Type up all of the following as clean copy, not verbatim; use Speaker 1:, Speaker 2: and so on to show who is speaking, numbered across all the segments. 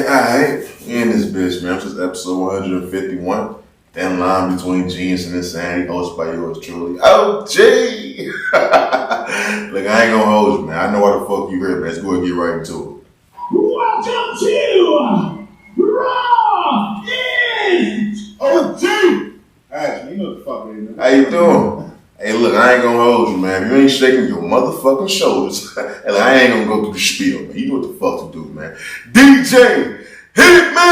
Speaker 1: Alright. We in this bitch, man. This is episode 151. Thin line between genius and insanity, hosted by yours truly, OG! Look, I ain't gonna hold you, man. I know why the fuck you here, man. Let's go and get right into it.
Speaker 2: Welcome to Raw is OG!
Speaker 3: Hey, you know what the fuck it is, man.
Speaker 1: How you doing? Hey, look, I ain't gonna hold you, man. If you ain't shaking your motherfucking shoulders, hey, look, I ain't gonna go through the spiel, man. You know what the fuck to do, man. DJ, hit me!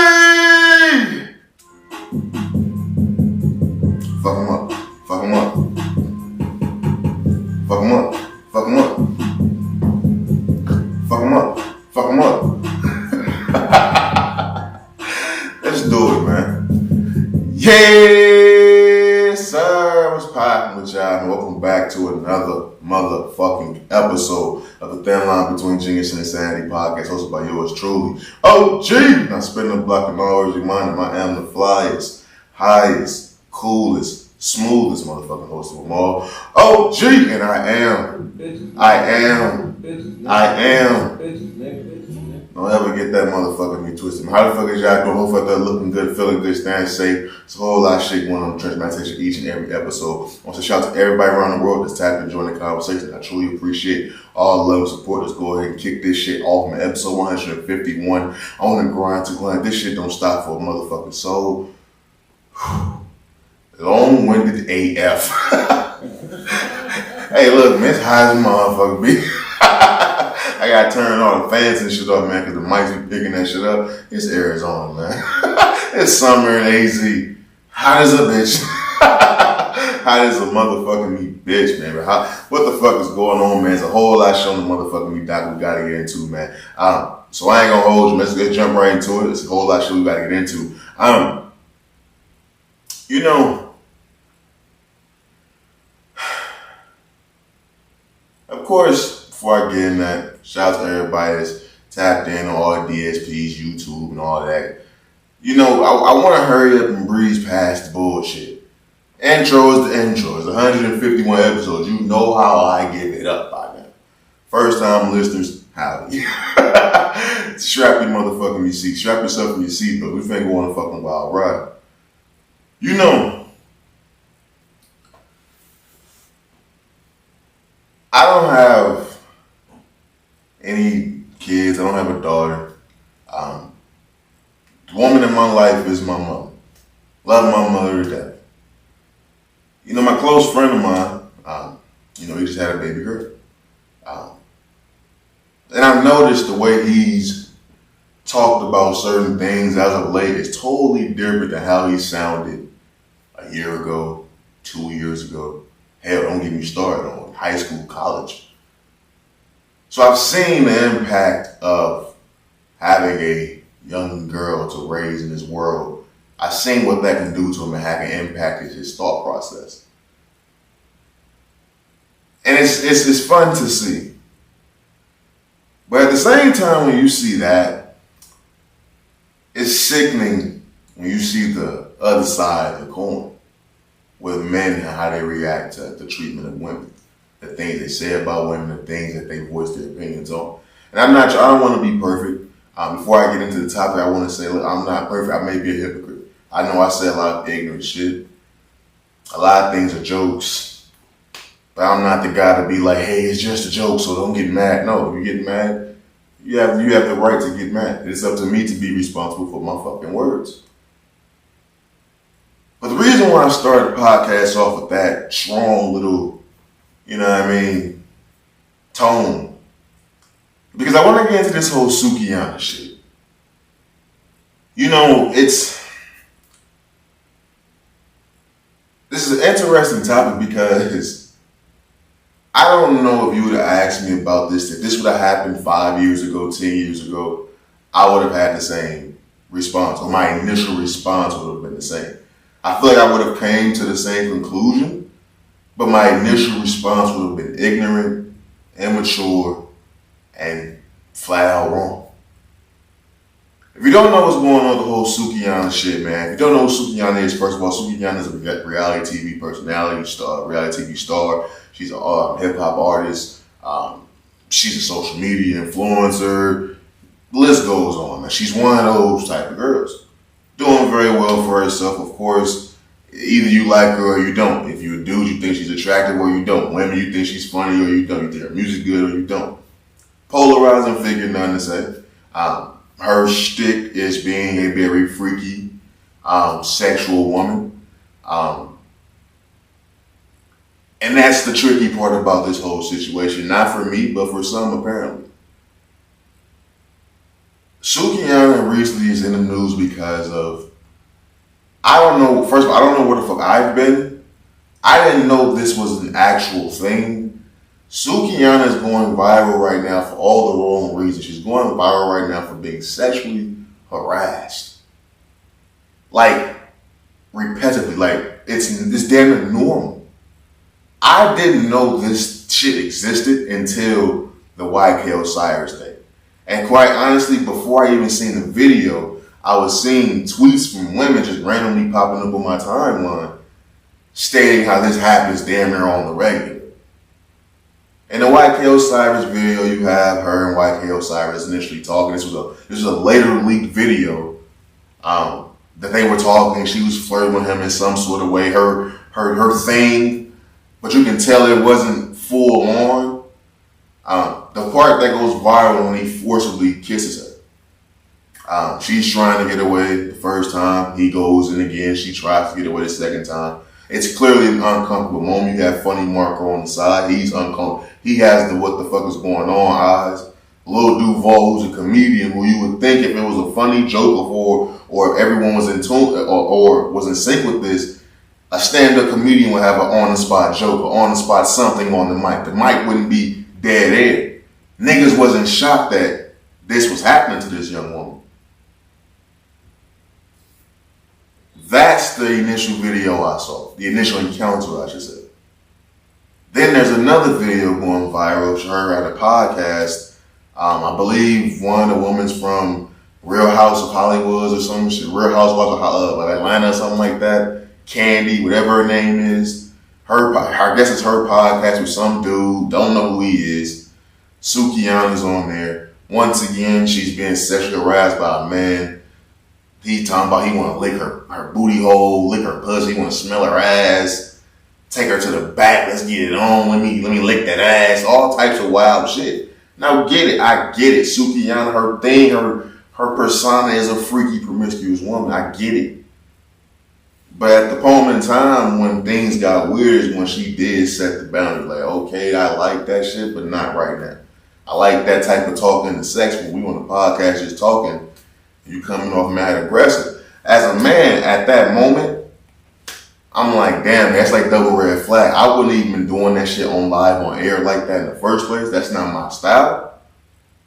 Speaker 1: Fuck him up. Fuck him up. Fuck him up. Fuck him up. Fuck him up. Fuck him up. Let's do it, man. Yes, sir. What's poppin' with y'all? And welcome back to another motherfucking episode of the Thin Line Between Genius and Insanity podcast, hosted by yours truly, OG. Now, spinning the block and always reminding I am the flyest, highest, coolest, smoothest motherfucking host of them all, OG, and I am. Don't ever get that motherfucker me twisted. How the fuck is y'all doing? Hopefully they're looking good, feeling good, staying safe. It's a whole lot of shit going on in trench meditation each and every episode. I want to shout out to everybody around the world that's tapped and joined the conversation. I truly appreciate all the love and support. Let's go ahead and kick this shit off from episode 151 on the grind to grind. This shit don't stop for a motherfucking soul. Long-winded AF. Hey, look, man, it's high as a motherfucker, B. I gotta turn all the fans and shit off, man, because the mics be picking that shit up. It's Arizona, man. It's summer in AZ. Hot as a bitch. Hot as a motherfucking me bitch, man. What the fuck is going on, man? There's a whole lot showing the motherfucking me doc we gotta get into, man. So I ain't gonna hold you. Let's jump right into it. It's a whole lot of shit we gotta get into. You know, of course, before I get in that, shout out to everybody that's tapped in on all the DSPs, YouTube, and all that. You know, I want to hurry up and breeze past the bullshit. Intro is the intro. It's 151 episodes. You know how I give it up by now. First time listeners, howdy. Strap your motherfucking seat. Strap yourself in your seat, but we finna go on a fucking wild ride. You know, I don't have any kids. I don't have a daughter. The woman in my life is my mother. Love my mother to death. You know, my close friend of mine, he just had a baby girl. And I've noticed the way he's talked about certain things as of late is totally different than how he sounded a year ago, 2 years ago. Hell, don't get me started on high school, college. So I've seen the impact of having a young girl to raise in this world. I've seen what that can do to him and how it can impact his thought process. And it's fun to see. But at the same time, when you see that, it's sickening when you see the other side of the coin with men and how they react to the treatment of women, the things they say about women, the things that they voice their opinions on. And I don't want to be perfect. Before I get into the topic, I want to say, look, I'm not perfect. I may be a hypocrite. I know I say a lot of ignorant shit. A lot of things are jokes. But I'm not the guy to be like, hey, it's just a joke, so don't get mad. No, if you get mad, you have the right to get mad. It's up to me to be responsible for my fucking words. But the reason why I started the podcast off with that strong little, tone, because I want to get into this whole sukiana shit. You know, this is an interesting topic because I don't know if you would have asked me about this, if this would have happened 5 years ago, 10 years ago, I would have had the same response, or my initial response would have been the same. I feel like I would have came to the same conclusion, but my initial response would have been ignorant, immature, and flat out wrong. If you don't know what's going on with the whole sukiana shit, man, if you don't know what sukiana is, first of all, sukiana is a reality TV personality, reality TV star. She's a hip-hop artist. She's a social media influencer. The list goes on, She's one of those type of girls. Doing very well for herself, of course. Either you like her or you don't. If you're a dude, you think she's attractive or you don't. Women, you think she's funny or you don't. You think her music good or you don't. Polarizing figure, nothing to say. Her shtick is being a very freaky, sexual woman. And that's the tricky part about this whole situation. Not for me, but for some apparently. Sukiana recently is in the news because of, I don't know, first of all, I don't know where the fuck I've been. I didn't know this was an actual thing. Sukiana is going viral right now for all the wrong reasons. She's going viral right now for being sexually harassed. Like, repetitively, like, it's damn near normal. I didn't know this shit existed until the YK Osiris thing. And quite honestly, before I even seen the video, I was seeing tweets from women just randomly popping up on my timeline stating how this happens damn near on the regular. In the YK Osiris video, you have her and YK Osiris initially talking. This was a later leaked video that they were talking. She was flirting with him in some sort of way. Her thing, but you can tell it wasn't full on. The part that goes viral when he forcibly kisses her. She's trying to get away the first time. He goes in again. She tries to get away the second time. It's clearly an uncomfortable moment. You have funny Marco on the side. He's uncomfortable. He has the what the fuck is going on eyes. Lil Duval, who's a comedian, who you would think if it was a funny joke or if everyone was in tune or was in sync with this, a stand-up comedian would have an on-the-spot joke or on-the-spot something on the mic. The mic wouldn't be dead air. Niggas wasn't shocked that this was happening to this young woman. That's the initial video I saw. The initial encounter, I should say. Then there's another video going viral of her at a podcast. I believe one of the women's from Real House of Hollywood or some shit. Real Housewives of Atlanta or something like that. Candy, whatever her name is. I guess it's her podcast with some dude. Don't know who he is. Sukiana's on there. Once again, she's being sexually harassed by a man. He talking about he want to lick her booty hole, lick her pussy, he want to smell her ass, take her to the back, let's get it on, let me lick that ass, all types of wild shit. Now get it, I get it. Sukiana, her thing, her persona is a freaky, promiscuous woman. I get it. But at the moment in time when things got weird is when she did set the boundary. Like, okay, I like that shit, but not right now. I like that type of talking and sex when we on the podcast just talking. You coming off mad aggressive. As a man, at that moment, I'm like, damn, that's like double red flag. I wouldn't even been doing that shit on live on air like that in the first place. That's not my style.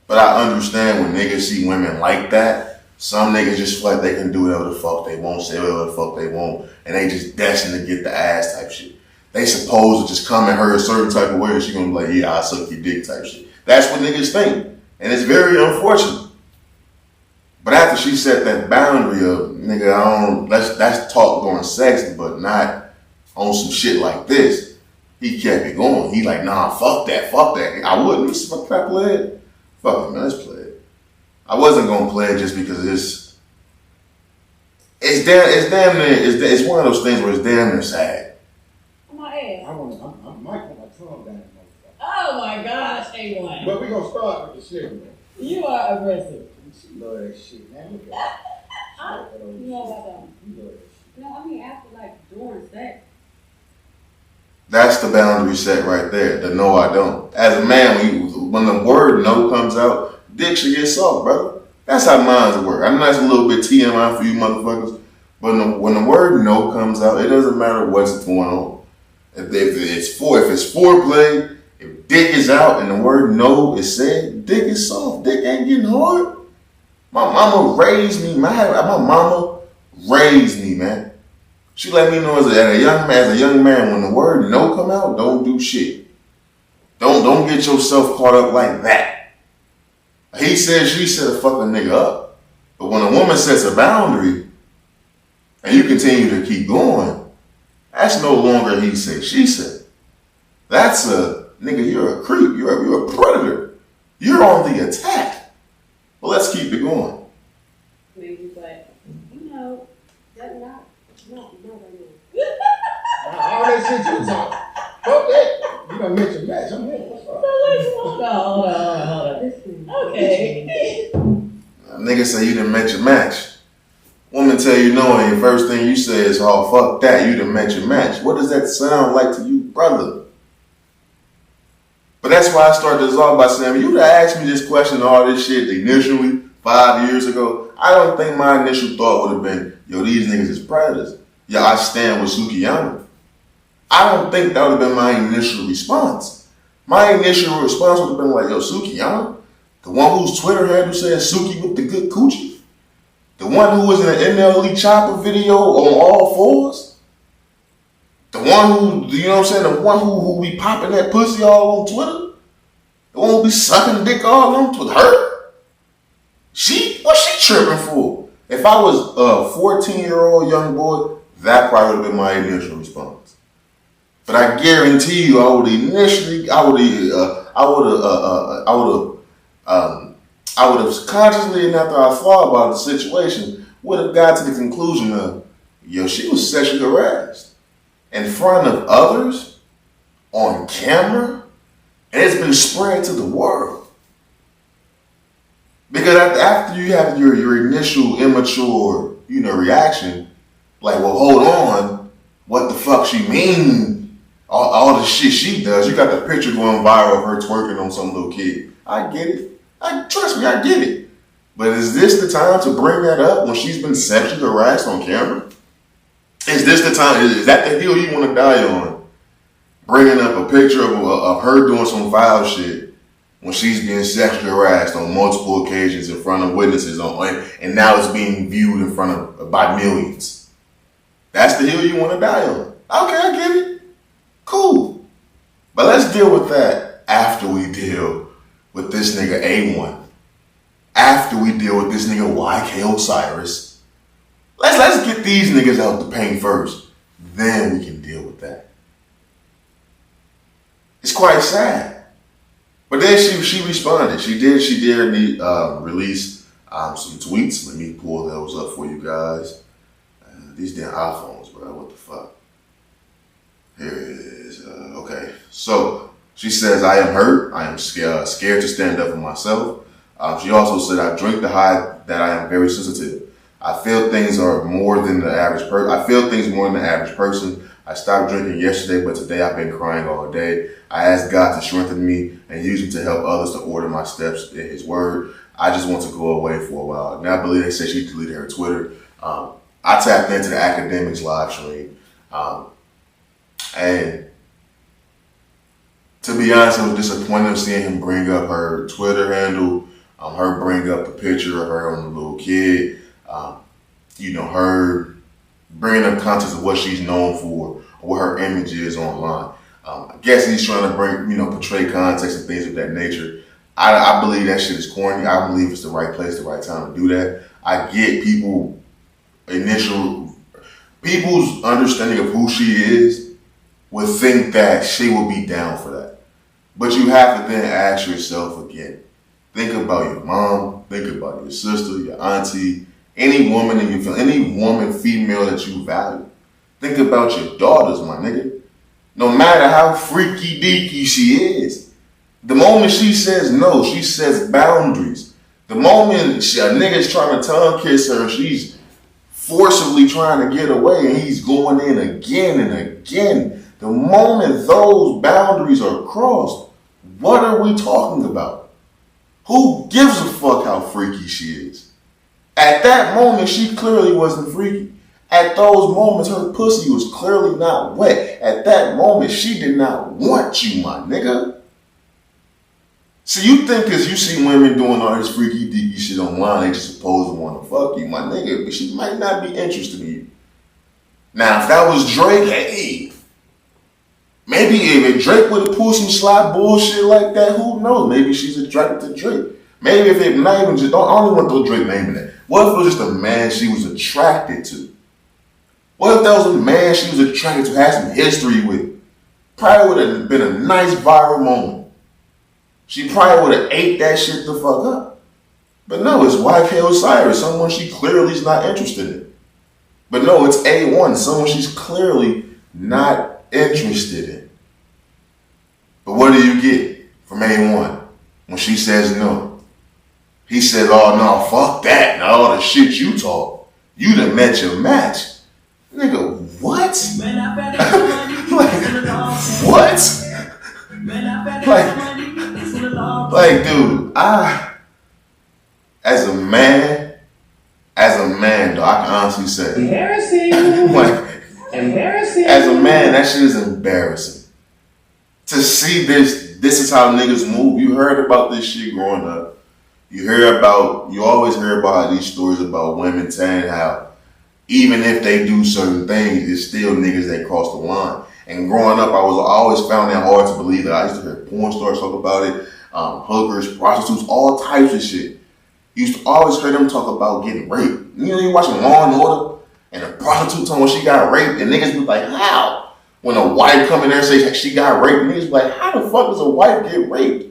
Speaker 1: But I understand when niggas see women like that. Some niggas just feel like they can do whatever the fuck they want, say whatever the fuck they want, and they just destined to get the ass type shit. They supposed to just come at her a certain type of way and she gonna be like, yeah, I suck your dick type shit. That's what niggas think. And it's very unfortunate. But after she set that boundary of, nigga, let's talk during sex, but not on some shit like this, he kept it going. He like, nah, fuck that. I wouldn't. Fuck that, play it. Fuck it, man, let's play it. I wasn't gonna play it just because it's damn near, it's one of those things where it's damn near sad.
Speaker 4: On my ass.
Speaker 3: I might put my tongue down.
Speaker 4: Oh my gosh, A1.
Speaker 3: But we're gonna start with the shit, man.
Speaker 4: You are aggressive.
Speaker 3: She love that shit, man. Look at that.
Speaker 4: You know about that?
Speaker 3: You love that shit.
Speaker 4: No, I mean after like during sex.
Speaker 1: That's the boundary set right there. The no, I don't. As a man, when the word no comes out, dick should get soft, brother. That's how minds work. I know that's a little bit TMI for you motherfuckers, but when the word no comes out, it doesn't matter what's going on. If it's foreplay, if dick is out and the word no is said, dick is soft. Dick ain't getting hard. My mama raised me, man. My mama raised me, man. She let me know as a young man, when the word no come out, don't do shit. Don't get yourself caught up like that. He said, she said, fuck a nigga up. But when a woman sets a boundary and you continue to keep going, that's no longer he said, she said. That's a nigga, you're a creep, you're a predator. You're on the attack. But let's keep it going.
Speaker 4: No, right
Speaker 3: All that shit you talk. Fuck that. You done mentioned match. I'm here. What's up?
Speaker 4: now. Hold on. Okay.
Speaker 1: Nigga say you didn't match your match. Woman tell you no, and the first thing you say is, oh, fuck that, you didn't match your match. What does that sound like to you, brother? But that's why I started this off by saying, if you'd have asked me this question, all this shit initially 5 years ago, I don't think my initial thought would have been, yo, these niggas is predators. Yo, I stand with sukiana. I don't think that would have been my initial response. My initial response would have been like, yo, sukiana? The one whose Twitter handle says Suki with the good coochie? The one who was in an NLE Chopper video on all fours? The one who, you know what I'm saying, the one who be popping that pussy all on Twitter? The one who be sucking dick all on Twitter? Her? What's she tripping for? If I was a 14-year-old young boy, that probably would have been my initial response. But I guarantee you, I would have consciously, and after I thought about the situation, would have got to the conclusion of, yo, she was sexually harassed in front of others, on camera, and it's been spread to the world. Because after you have your initial immature, reaction, like, well, hold on, what the fuck she mean? All the shit she does. You got the picture going viral of her twerking on some little kid. I get it. Trust me, I get it. But is this the time to bring that up when she's been sexually harassed on camera? Is this the time? Is that the hill you want to die on? Bringing up a picture of her doing some foul shit when she's being sexually harassed on multiple occasions in front of witnesses, and now it's being viewed in front of by millions. That's the hill you want to die on. Okay, I get it. Cool. But let's deal with that after we deal with this nigga A1. After we deal with this nigga YK Osiris. Let's get these niggas out the paint first. Then we can deal with that. It's quite sad. But then she responded. She did release some tweets. Let me pull those up for you guys. These damn iPhones, bro. What the fuck? Here it is. Okay. So she says, I am hurt. I am scared to stand up for myself. She also said, I drink to hide that I am very sensitive. I feel things more than the average person. I stopped drinking yesterday, but today I've been crying all day. I asked God to strengthen me and use me to help others to order my steps in His Word. I just want to go away for a while. Now I believe they said she deleted her Twitter. I tapped into the academics live stream. And to be honest, I was disappointed of seeing him bring up her Twitter handle, her bring up the picture of her on the little kid, her bringing up context of what she's known for, or what her image is online. I guess he's trying to portray context and things of that nature. I believe that shit is corny. I believe it's the right place, the right time to do that. I get people's understanding of who she is would think that she would be down for that. But you have to then ask yourself again, think about your mom, think about your sister, your auntie, any woman in your family, any woman, female that you value. Think about your daughters, my nigga. No matter how freaky deaky she is, the moment she says no, she sets boundaries. The moment a nigga's trying to tongue kiss her, she's forcibly trying to get away and he's going in again and again. The moment those boundaries are crossed, what are we talking about? Who gives a fuck how freaky she is? At that moment, she clearly wasn't freaky. At those moments, her pussy was clearly not wet. At that moment, she did not want you, my nigga. So you think because you see women doing all this freaky deaky shit online, they just supposed to want to fuck you, my nigga, but she might not be interested in you. Now, if that was Drake, hey, maybe if Drake would have pulled some sly bullshit like that, who knows? Maybe she's attracted to Drake. Maybe if it not even just, I don't even want to throw Drake name in there. What if it was just a man she was attracted to? What if that was a man she was attracted to, had some history with? Probably would have been a nice viral moment. She probably would have ate that shit the fuck up. But no, it's YK Osiris, someone she clearly is not interested in. But no, it's A1, someone she's clearly not interested in. But what do you get from A1 when she says no? He says, oh no, fuck that. Now all the shit you talk, you done met your match. Nigga, what? What? Like, dude, as a man, though, I can honestly say,
Speaker 2: Embarrassing. Embarrassing.
Speaker 1: As a man, that shit is embarrassing. To see this is how niggas move. You heard about this shit growing up. You always hear about these stories about women saying how even if they do certain things, it's still niggas that cross the line. And growing up, I always found that hard to believe. That I used to hear porn stars talk about it, hookers, prostitutes, all types of shit. You used to always hear them talk about getting raped. You know, you watching Law and Order, and a prostitute talking when she got raped, and niggas be like, how? When a wife come in there and say she got raped, niggas be like, how the fuck does a wife get raped?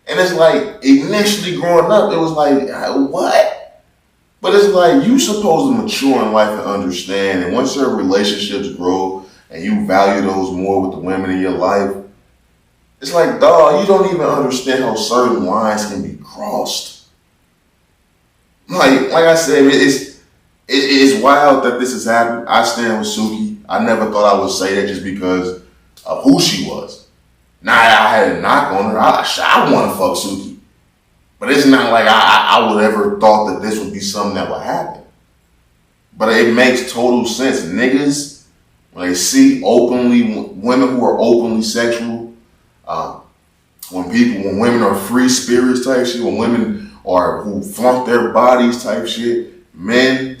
Speaker 1: And it's like, initially growing up, it was like, what? But it's like, you supposed to mature in life and understand, and once your relationships grow, and you value those more with the women in your life, it's like, dog, you don't even understand how certain lines can be crossed. Like I said, it's wild that this has happened. I stand with Suki. I never thought I would say that just because of who she was. Now I had a knock on her. I want to fuck Suki. But it's not like I would ever thought that this would be something that would happen. But it makes total sense. Niggas, when they see women who are openly sexual, when women are free spirits type shit, when women are who flaunt their bodies type shit,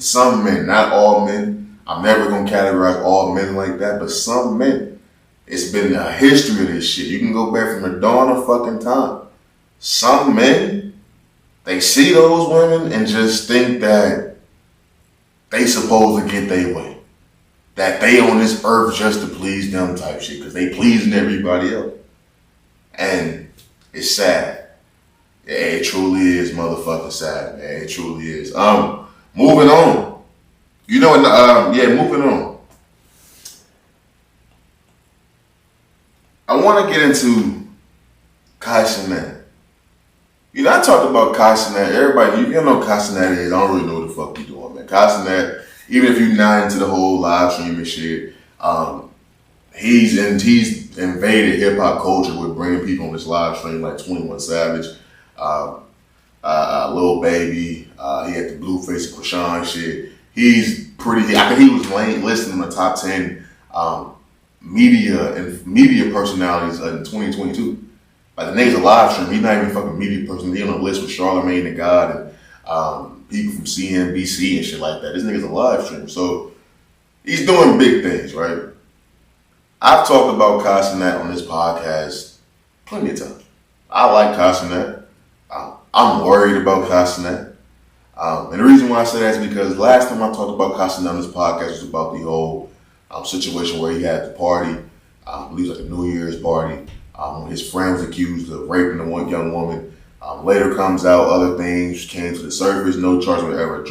Speaker 1: some men, not all men. I'm never gonna categorize all men like that, but some men. It's been a history of this shit. You can go back from the dawn of fucking time. Some men, they see those women and just think that they supposed to get their way. That they on this earth just to please them type shit, because they pleasing everybody else. And it's sad. Yeah, it truly is motherfucking sad, man. It truly is. Moving on. You know, moving on. I want to get into Cenat. You know, I talked about Cenat. Everybody, you know what Cenat is. I don't really know what the fuck you doing, man. Cenat, even if you're not into the whole live streaming shit, he's invaded hip hop culture with bringing people on this live stream like 21 Savage, Lil Baby. He had the Blueface and Krishan shit. He's pretty. I think he was listed in the top 10 media personalities in 2022. Like, the nigga's a live stream. He's not even a fucking media person. He's on the list with Charlamagne the God and people from CNBC and shit like that. This nigga's a live stream. So he's doing big things, right? I've talked about Cenat on this podcast plenty of times. I like Cenat. I'm worried about Cenat. And the reason why I say that is because last time I talked about Cenat on this podcast was about the whole situation where he had the party. I believe it was like a New Year's party. His friend was accused of raping the one young woman. Later comes out other things came to the surface. No charge was ever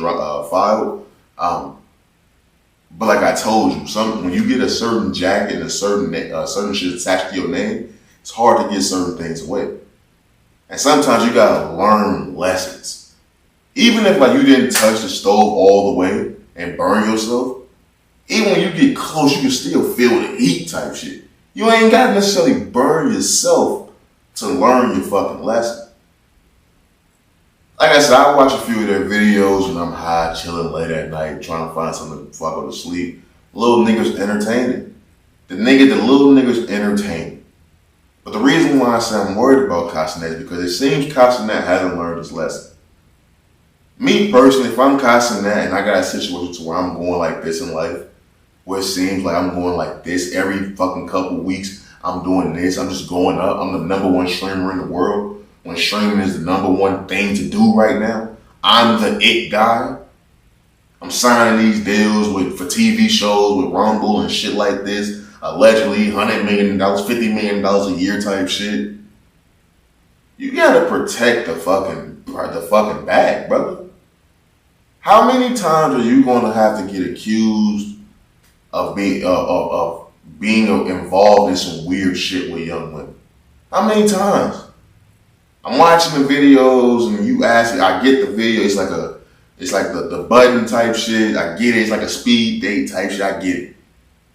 Speaker 1: filed. But like I told you, when you get a certain jacket and a certain shit attached to your name, it's hard to get certain things away. And sometimes you gotta learn lessons. Even if like you didn't touch the stove all the way and burn yourself, even when you get close, you can still feel the heat type shit. You ain't gotta necessarily burn yourself to learn your fucking lesson. Like I said, I watch a few of their videos when I'm high, chilling late at night, trying to find something before I go to sleep. Little niggas entertaining. The little niggas entertaining. But the reason why I say I'm worried about Cenat is because it seems Cenat hasn't learned his lesson. Me personally, if I'm Cenat and I got a situation to where I'm going like this in life, where it seems like I'm going like this every fucking couple weeks, I'm doing this, I'm just going up, I'm the number one streamer in the world, when streaming is the number one thing to do right now, I'm the it guy. I'm signing these deals for TV shows with Rumble and shit like this, allegedly $100 million, $50 million a year type shit. You gotta protect the fucking bag, brother. How many times are you going to have to get accused of being involved in some weird shit with young women? How many times? I'm watching the videos and you ask, I get the video. It's like the button type shit. I get it. It's like a speed date type shit. I get it.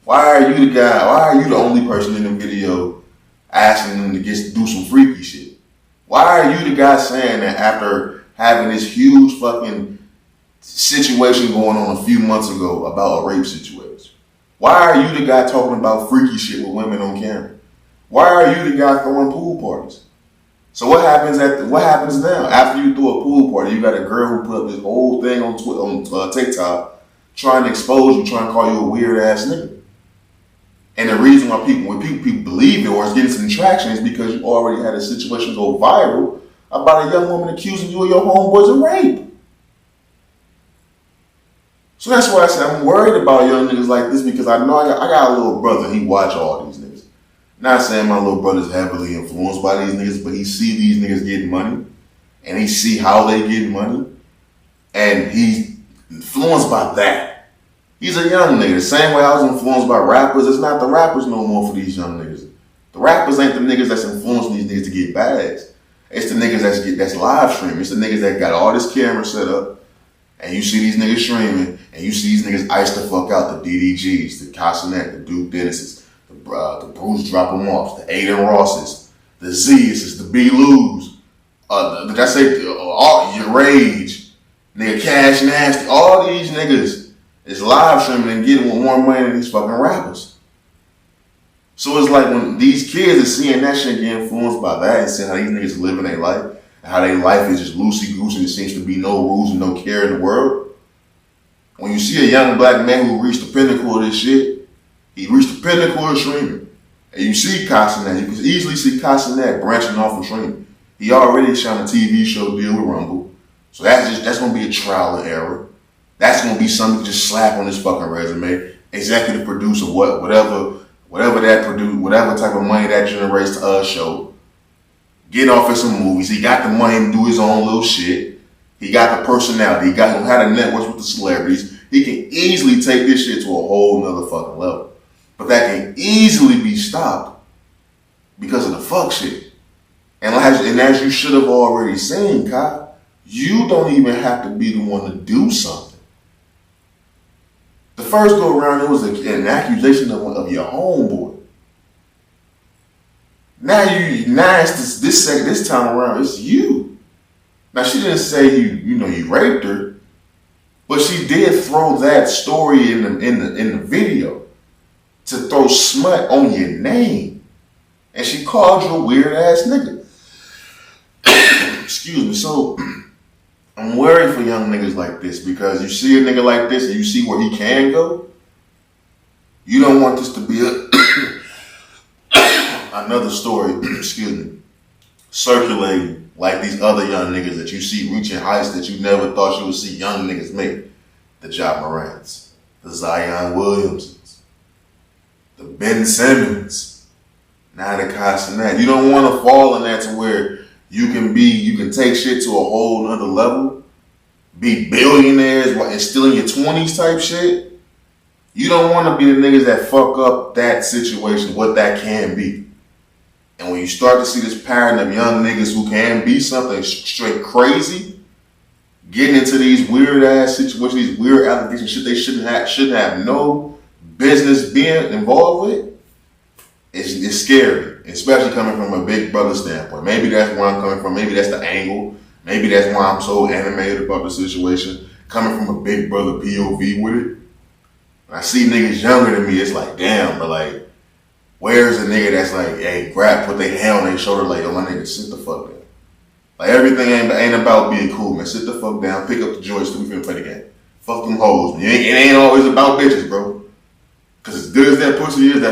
Speaker 1: Why are you the guy? Why are you the only person in the video asking them to do some freaky shit? Why are you the guy saying that after having this huge fucking situation going on a few months ago about a rape situation? Why are you the guy talking about freaky shit with women on camera? Why are you the guy throwing pool parties? So what happens now? After you throw a pool party, you got a girl who put up this whole thing on TikTok trying to expose you, trying to call you a weird ass nigga. And the reason why people believe it or is getting some traction is because you already had a situation go viral about a young woman accusing you of your homeboys of rape. So that's why I say I'm worried about young niggas like this, because I know I got a little brother. He watch all these niggas. Not saying my little brother's heavily influenced by these niggas, but he see these niggas getting money, and he see how they get money, and he's influenced by that. He's a young nigga. The same way I was influenced by rappers, it's not the rappers no more for these young niggas. The rappers ain't the niggas that's influencing these niggas to get bags. It's the niggas that's live streaming. It's the niggas that got all this camera set up, and you see these niggas streaming, and you see these niggas ice the fuck out, the DDGs, the Cenat, the Duke Dennis's, the Bruce drop them off, the Aiden Rosses, the Z's, the B. Lou's, your Rage, nigga Cash Nasty, all these niggas is live streaming and getting with more money than these fucking rappers. So it's like when these kids are seeing that shit get influenced by that and seeing how these niggas living their life, and how their life is just loosey-goosey, there seems to be no rules and no care in the world. When you see a young black man who reached the pinnacle of this shit, he reached the pinnacle of streaming. And you see Cenat, you can easily see Cenat branching off from streaming. He already shot a TV show deal with Rumble. So that's gonna be a trial and error. That's gonna be something to just slap on his fucking resume. Executive producer, whatever type of money that generates to us show. Get off in some movies. He got the money to do his own little shit. He got the personality. He had a network with the celebrities. He can easily take this shit to a whole nother fucking level. But that can easily be stopped because of the fuck shit. And as you should have already seen, Kai, you don't even have to be the one to do something. The first go around, it was an accusation of your homeboy. Now it's this time around, it's you. Now she didn't say you raped her, but she did throw that story in the video to throw smut on your name, and she called you a weird ass nigga. Excuse me. So I'm worried for young niggas like this, because you see a nigga like this and you see where he can go. You don't want this to be another story, excuse me, circulating like these other young niggas that you see reaching heights that you never thought you would see young niggas make. The Ja Morants, the Zion Williamsons, the Ben Simmons, now the Cenat. You don't want to fall in that to where you can take shit to a whole nother level, be billionaires and still in your 20s type shit. You don't want to be the niggas that fuck up that situation, what that can be. And when you start to see this pattern of young niggas who can be something straight crazy, getting into these weird ass situations, these weird allegations, shit they shouldn't have no business being involved with, it's scary. Especially coming from a big brother standpoint. Maybe that's where I'm coming from. Maybe that's the angle. Maybe that's why I'm so animated about the situation. Coming from a big brother POV with it. When I see niggas younger than me, it's like, damn, but like, where's the nigga that's like, hey, put their hand on their shoulder, like, yo, my nigga, sit the fuck down. Like, everything ain't about being cool, man. Sit the fuck down, pick up the joystick, we finna play the game. Fuck them hoes, man. It ain't always about bitches, bro. Cause as good as that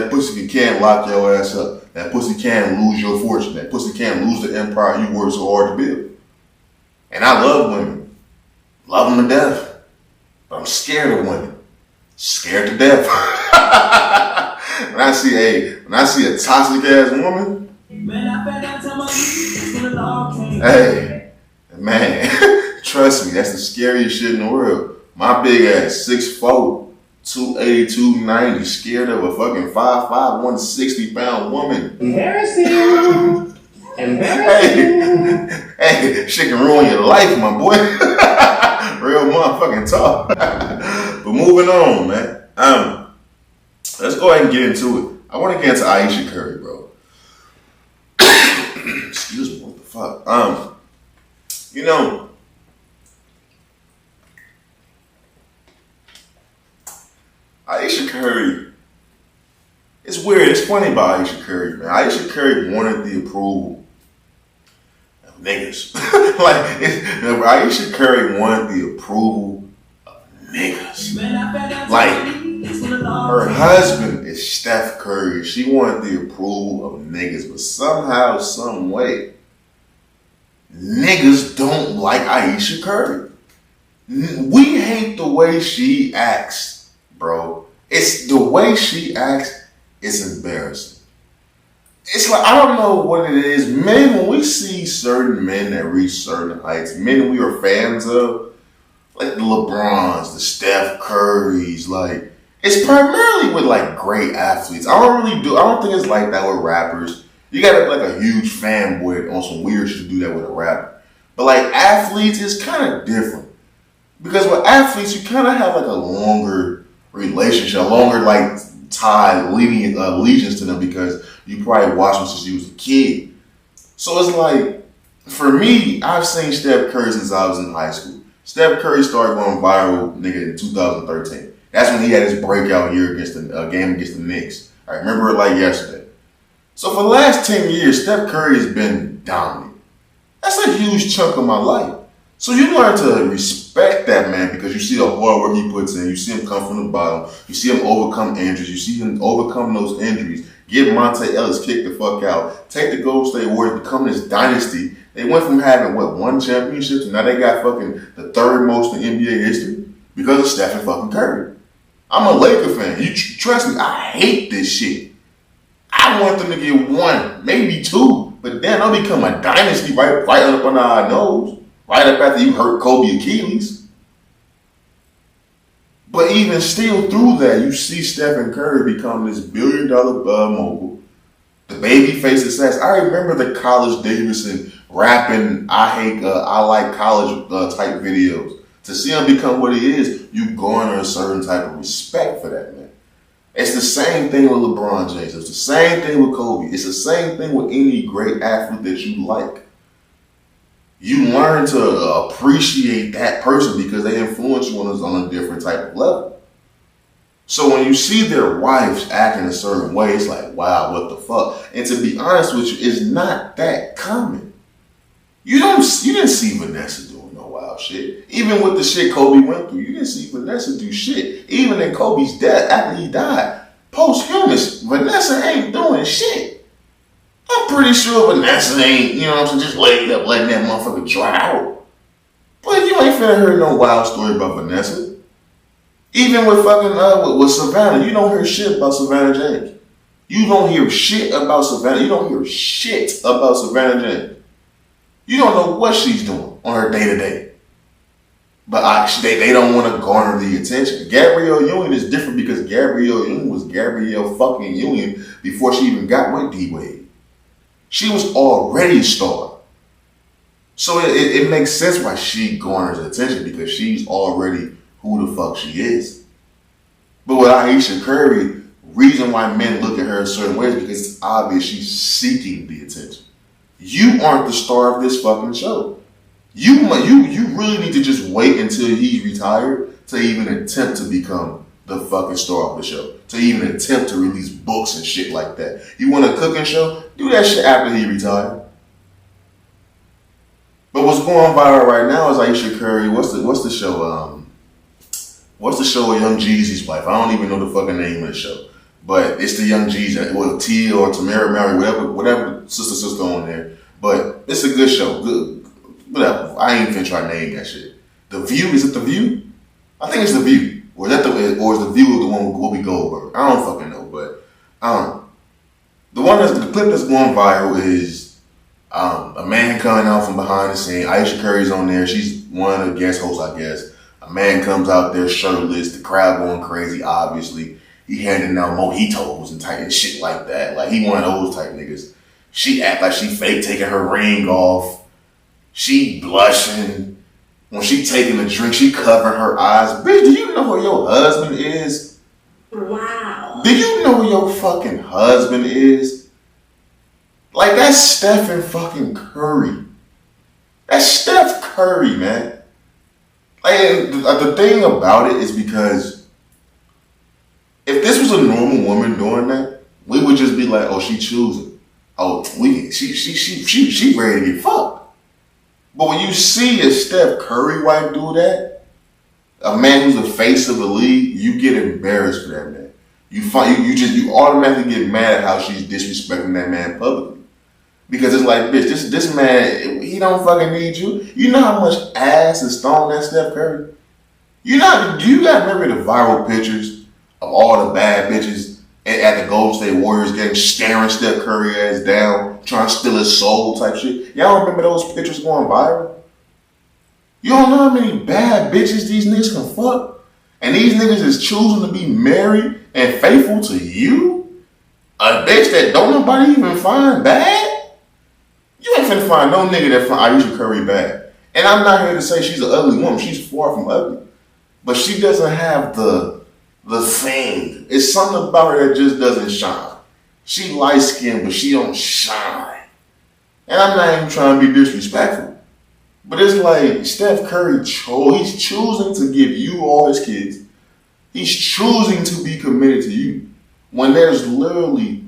Speaker 1: pussy can lock your ass up. That pussy can lose your fortune. That pussy can lose the empire you worked so hard to build. And I love women. Love them to death. But I'm scared of women. Scared to death. When I see a toxic ass woman, hey, man, trust me, that's the scariest shit in the world. My big ass, 6'4", 280, 290, scared of a fucking 5'5", 160-pound woman.
Speaker 2: Embarrassing. Embarrassing.
Speaker 1: Hey, shit can ruin your life, my boy. Real motherfucking talk. But moving on, man. Let's go ahead and get into it. I want to get into Ayesha Curry, bro. Excuse me, what the fuck? You know, Ayesha Curry, it's weird. It's funny about Ayesha Curry, man. Ayesha Curry wanted the approval of niggas. Ayesha Curry wanted the approval of niggas. Like, her husband is Steph Curry. She wanted the approval of niggas, but somehow, some way, niggas don't like Ayesha Curry. We hate the way she acts, bro. It's the way she acts is embarrassing. It's like, I don't know what it is. Men, when we see certain men that reach certain heights, men we are fans of, like the LeBrons, the Steph Currys, like, it's primarily with like great athletes. I don't think it's like that with rappers. You gotta be like a huge fanboy on some weird shit to do that with a rapper. But like athletes, it's kind of different. Because with athletes, you kind of have like a longer relationship, a longer like tie, allegiance to them because you probably watched them since you was a kid. So it's like, for me, I've seen Steph Curry since I was in high school. Steph Curry started going viral, nigga, in 2013. That's when he had his breakout year against the game against the Knicks. I remember it like yesterday. So for the last 10 years, Steph Curry has been dominant. That's a huge chunk of my life. So you learn to respect that man because you see the hard work he puts in. You see him come from the bottom. You see him overcome injuries. You see him overcome those injuries. Get Monte Ellis kicked the fuck out. Take the Golden State Warriors, become this dynasty. They went from having, one championship to now they got fucking the third most in NBA history because of Steph and fucking Curry. I'm a Laker fan. You trust me, I hate this shit. I want them to get one, maybe two, but then they'll become a dynasty right up under our nose, right up after you hurt Kobe Achilles. But even still through that, you see Stephen Curry become this billion-dollar mogul, the baby face assassin. I remember the College Davidson rapping, I like college type videos. To see him become what he is, you garner a certain type of respect for that man. It's the same thing with LeBron James. It's the same thing with Kobe. It's the same thing with any great athlete that you like. You learn to appreciate that person because they influence you on a different type of level. So when you see their wives acting a certain way, it's like, wow, what the fuck? And to be honest with you, it's not that common. You didn't see Vanessa doing no wild shit. Even with the shit Kobe went through, you didn't see Vanessa do shit. Even in Kobe's death, after he died, posthumous, Vanessa ain't doing shit. I'm pretty sure Vanessa ain't, just laying up, letting that motherfucker dry out. But you ain't finna hear no wild story about Vanessa. Even with fucking, with Savannah, you don't hear shit about Savannah James. You don't hear shit about Savannah. You don't hear shit about Savannah James. You don't know what she's doing on her day-to-day. But they don't want to garner the attention. Gabrielle Union is different because Gabrielle Union was Gabrielle fucking Union before she even got with D-Wade. She was already a star. So it makes sense why she garners attention because she's already who the fuck she is. But with Ayesha Curry, reason why men look at her a certain way is because it's obvious she's seeking the attention. You aren't the star of this fucking show. You really need to just wait until he's retired to even attempt to become the fucking star of the show. To even attempt to release books and shit like that. You want a cooking show? Do that shit after he retired. But what's going viral right now is Ayesha Curry. What's the show? What's the show with Young Jeezy's wife? I don't even know the fucking name of the show. But it's the Young Jeezy, well, T or Tamara Mary, whatever sister on there. But it's a good show. Good, whatever. I ain't even try to name that shit. The View, is it The View? I think it's The View. Or is The View the one with Whoopi Goldberg? I don't fucking know, but the clip that's going viral is a man coming out from behind the scene. Ayesha Curry's on there. She's one of the guest hosts, I guess. A man comes out there shirtless, the crowd going crazy, obviously. He handing out mojitos and type and shit like that. Like, he one of those type niggas. She act like she fake taking her ring off. She blushing. When she taking a drink, she covering her eyes. Bitch, do you know who your husband is?
Speaker 4: Wow.
Speaker 1: Do you know who your fucking husband is? Like, that's Stephen fucking Curry. That's Steph Curry, man. Like, the thing about it is because if this was a normal woman doing that, we would just be like, oh, she choosing. Oh, she ready to get fucked. But when you see a Steph Curry wife do that, a man who's the face of the league, you get embarrassed for that man. You automatically get mad at how she's disrespecting that man publicly. Because it's like, bitch, this man, he don't fucking need you. You know how much ass is thrown at Steph Curry? Do you got remember the viral pictures of all the bad bitches at the Golden State Warriors staring Steph Curry ass down, trying to steal his soul type shit? Y'all remember those pictures going viral? You don't know how many bad bitches these niggas can fuck? And these niggas is choosing to be married and faithful to you? A bitch that don't nobody even find bad? You ain't finna find no nigga that find Ayesha Curry bad. And I'm not here to say she's an ugly woman. She's far from ugly. But she doesn't have the thing. It's something about her that just doesn't shine. She light skinned, but she don't shine. And I'm not even trying to be disrespectful. But it's like Steph Curry he's choosing to give you all his kids. He's choosing to be committed to you. When there's literally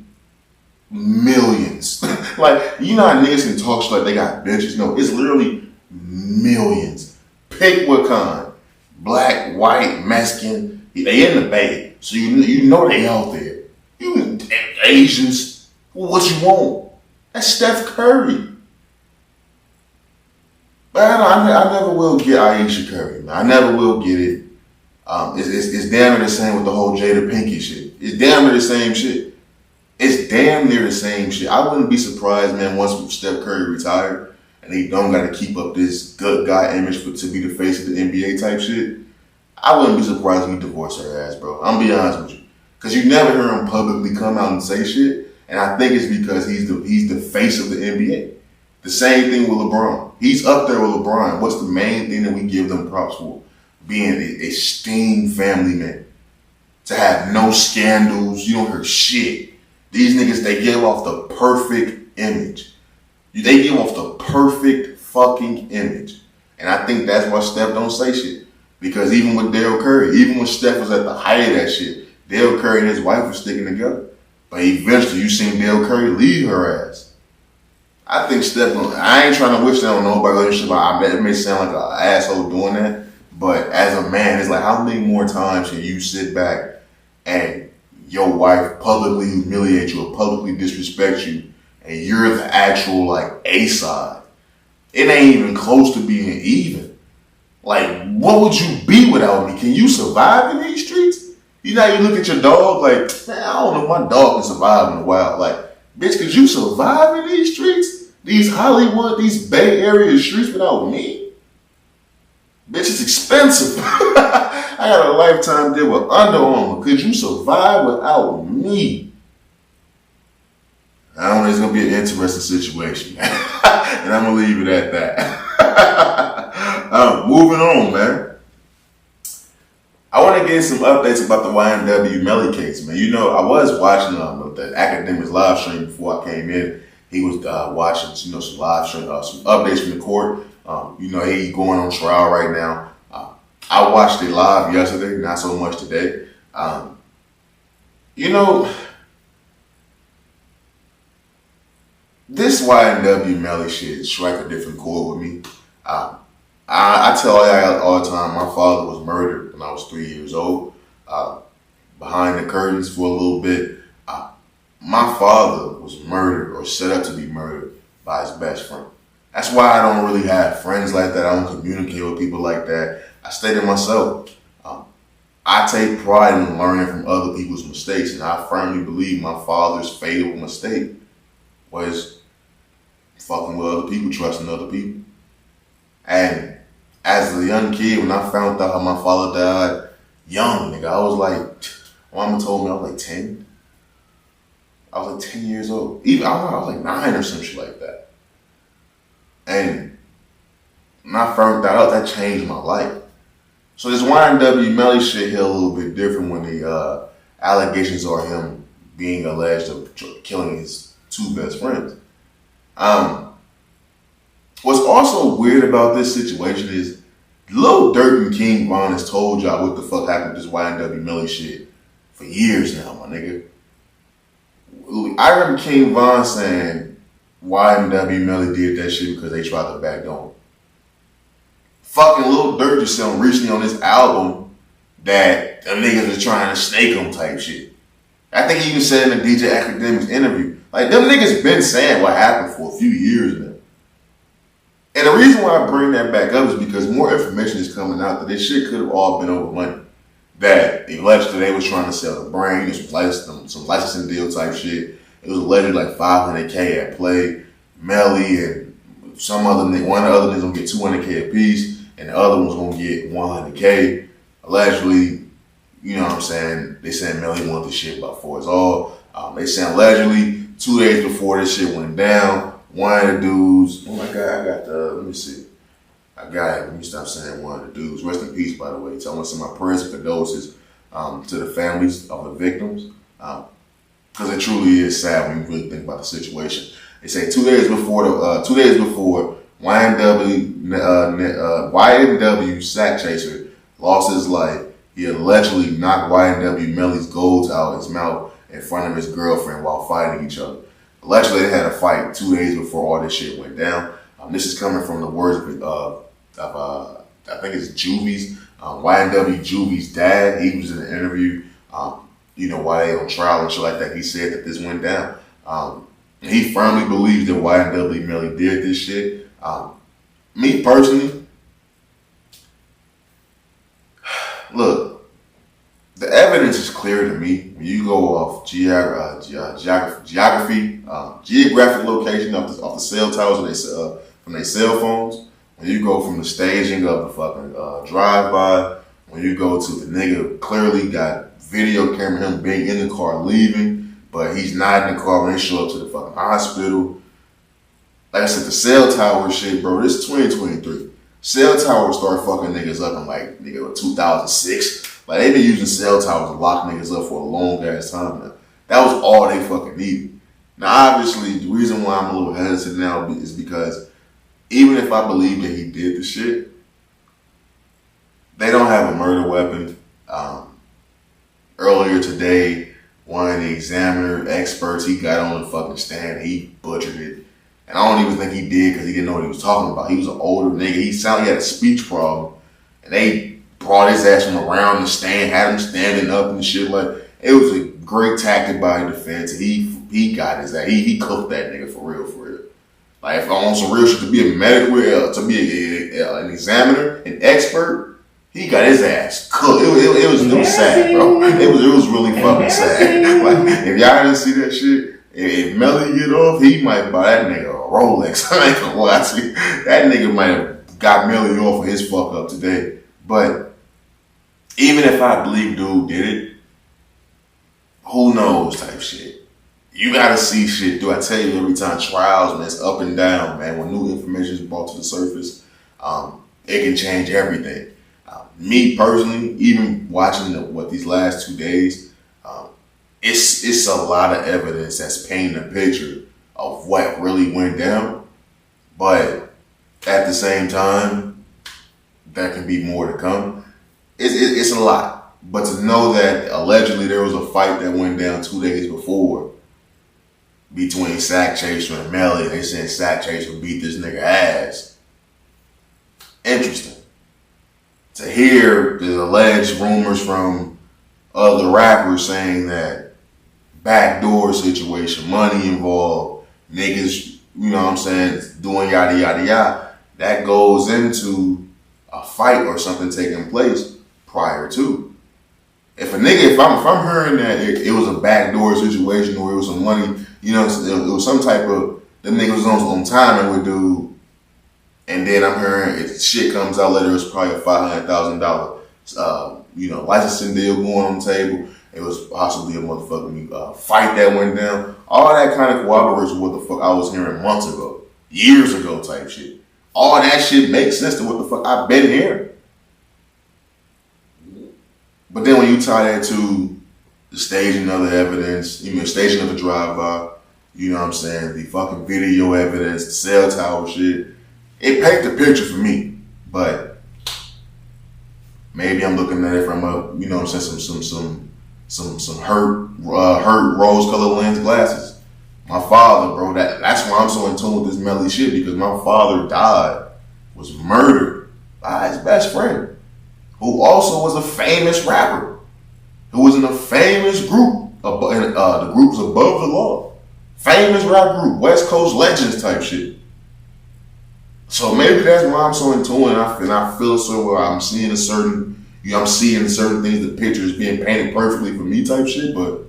Speaker 1: millions. Like, you know how niggas can talk shit like they got bitches? No, it's literally millions. Pick what kind. Black, white, Mexican. They in the Bay. So you know they out there. You Asians. What you want? That's Steph Curry. But I never will get Ayesha Curry, man. I never will get it. It's damn near the same with the whole Jada Pinkett shit. It's damn near the same shit. It's damn near the same shit. I wouldn't be surprised, man, once Steph Curry retired and he don't got to keep up this good guy image to be the face of the NBA type shit. I wouldn't be surprised if he divorced her ass, bro. I'm gonna be honest with you, because you never hear him publicly come out and say shit, and I think it's because he's the face of the NBA. The same thing with LeBron. He's up there with LeBron. What's the main thing that we give them props for? Being a esteemed family man. To have no scandals. You don't hear shit. These niggas, they give off the perfect image. They give off the perfect fucking image. And I think that's why Steph don't say shit. Because even with Dale Curry, even when Steph was at the height of that shit, Dale Curry and his wife were sticking together. But eventually you seen Dale Curry leave her ass. I think Steph, I ain't trying to wish that on nobody. It may sound like an asshole doing that. But as a man, it's like, how many more times can you sit back and your wife publicly humiliate you or publicly disrespect you, and you're the actual, like, A-side? It ain't even close to being even. Like, what would you be without me? Can you survive in these streets? You know, you look at your dog like, man, I don't know if my dog can survive in the wild. Like, bitch, could you survive in these streets? These Hollywood, these Bay Area streets without me? Bitch, it's expensive. I got a lifetime deal with Under Armour. Could you survive without me? I don't know, it's going to be an interesting situation, man. And I'm going to leave it at that. Moving on, man. I want to get some updates about the YNW Melly case, man. You know, I was watching the academics live stream before I came in. He was watching, some live stream, some updates from the court. You know, he's going on trial right now. I watched it live yesterday, not so much today. You know, this YNW Melly shit strike a different chord with me. I tell y'all all the time, my father was murdered when I was 3 years old. Behind the curtains for a little bit. My father was murdered or set up to be murdered by his best friend. That's why I don't really have friends like that. I don't communicate with people like that. I stay to myself. I take pride in learning from other people's mistakes, and I firmly believe my father's fatal mistake was fucking with other people, trusting other people. And as a young kid, when I found out how my father died, young nigga, I was like, mama told me I was like 10. I was like 10 years old. Even I was like 9 or some shit like that. And when I found that out, that changed my life. So this YNW Melly shit hit a little bit different when the allegations are him being alleged of killing his 2 best friends. What's also weird about this situation is Lil Durk and King Von has told y'all what the fuck happened with this YNW Melly shit for years now, my nigga. I remember King Von saying YNW Melly did that shit because they tried to backdoor him. Fucking Lil Durk just said recently on this album that them niggas is trying to snake him type shit. I think he even said in the DJ Academics interview, like them niggas been saying what happened for a few years now. And the reason why I bring that back up is because more information is coming out that this shit could have all been over money. That allegedly they was trying to sell the brand, some licensing deal type shit. It was alleged like $500K at play. Melly and some other nigga, one of the other niggas gonna get $200K a piece, and the other one's gonna get $100K. Allegedly, you know what I'm saying? They said Melly wanted this shit before it's all. They said allegedly 2 days before this shit went down, one of the dudes. Oh my God, I got the. Let me see. I got it. Let me stop saying one of the dudes. Rest in peace, by the way. So I want to send my prayers and condolences to the families of the victims. Because it truly is sad when you really think about the situation. They say 2 days before YNW Sack Chaser lost his life, he allegedly knocked YNW Melly's golds out of his mouth in front of his girlfriend while fighting each other. Allegedly, they had a fight 2 days before all this shit went down. This is coming from the words of I think it's Juvie's, YNW Juvie's dad. He was in an interview, you know, while they on trial and shit like that. He said that this went down. He firmly believes that YNW Melly did this shit. Me personally, look, the evidence is clear to me. When you go off geographic location off the cell towers from their cell phones, when you go from the staging of the fucking drive-by, when you go to the nigga clearly got video camera him being in the car leaving, but he's not in the car when they show up to the fucking hospital. Like I said, the cell tower shit, bro, this is 2023. Cell towers start fucking niggas up in like, nigga, 2006. Like, they been using cell towers to lock niggas up for a long ass time now. That was all they fucking needed. Now, obviously, the reason why I'm a little hesitant now is because even if I believe that he did the shit, they don't have a murder weapon. Earlier today, one of the examiner experts, he got on the fucking stand, he butchered it. And I don't even think he did because he didn't know what he was talking about. He was an older nigga. He sounded like he had a speech problem. And they brought his ass from around the stand, had him standing up and shit. Like, it was a great tactic by the defense. He got his ass. He cooked that nigga for real, for real. Like, if I want some real shit, to be a medical, to be an examiner, an expert, he got his ass cooked. It was sad, bro. It was really fucking sad. Like, if y'all didn't see that shit, if Melly get off, he might buy that nigga a Rolex. I ain't gonna lie to you. That nigga might have got Melly off for his fuck up today. But even if I believe dude did it, who knows type shit. You gotta see shit. Do I tell you every time trials, man, it's up and down, man. When new information is brought to the surface, it can change everything. Me personally, even watching these last 2 days, it's a lot of evidence that's painting a picture of what really went down. But at the same time, there can be more to come. It's a lot. But to know that allegedly there was a fight that went down 2 days before between Sack Chaser and Melly, they said Sack Chaser beat this nigga ass. Interesting. To hear the alleged rumors from other rappers saying that backdoor situation, money involved, niggas, you know what I'm saying, doing yada yada yada, that goes into a fight or something taking place prior to. If I'm hearing that it was a backdoor situation or it was some money, you know, it was some type of, them niggas was on time and would do, And then I'm hearing if shit comes out later, it's probably a $500,000, licensing deal going on the table. It was possibly a motherfucking fight that went down. All that kind of corroborates what the fuck I was hearing months ago, years ago type shit. All that shit makes sense to what the fuck I've been hearing. But then when you tie that to the staging of the evidence, staging of the drive-by, you know what I'm saying, the fucking video evidence, the cell tower shit, it paints the picture for me. But maybe I'm looking at it from a, you know what I'm saying, some hurt rose-colored lens glasses. My father, bro, that's why I'm so in tune with this Melly shit, because my father was murdered by his best friend, who also was a famous rapper, who was in a famous group, the groups above the law. Famous rap group, West Coast Legends type shit. So maybe that's why I'm so in tune, and I feel so well. I'm seeing certain things, the picture is being painted perfectly for me type shit, but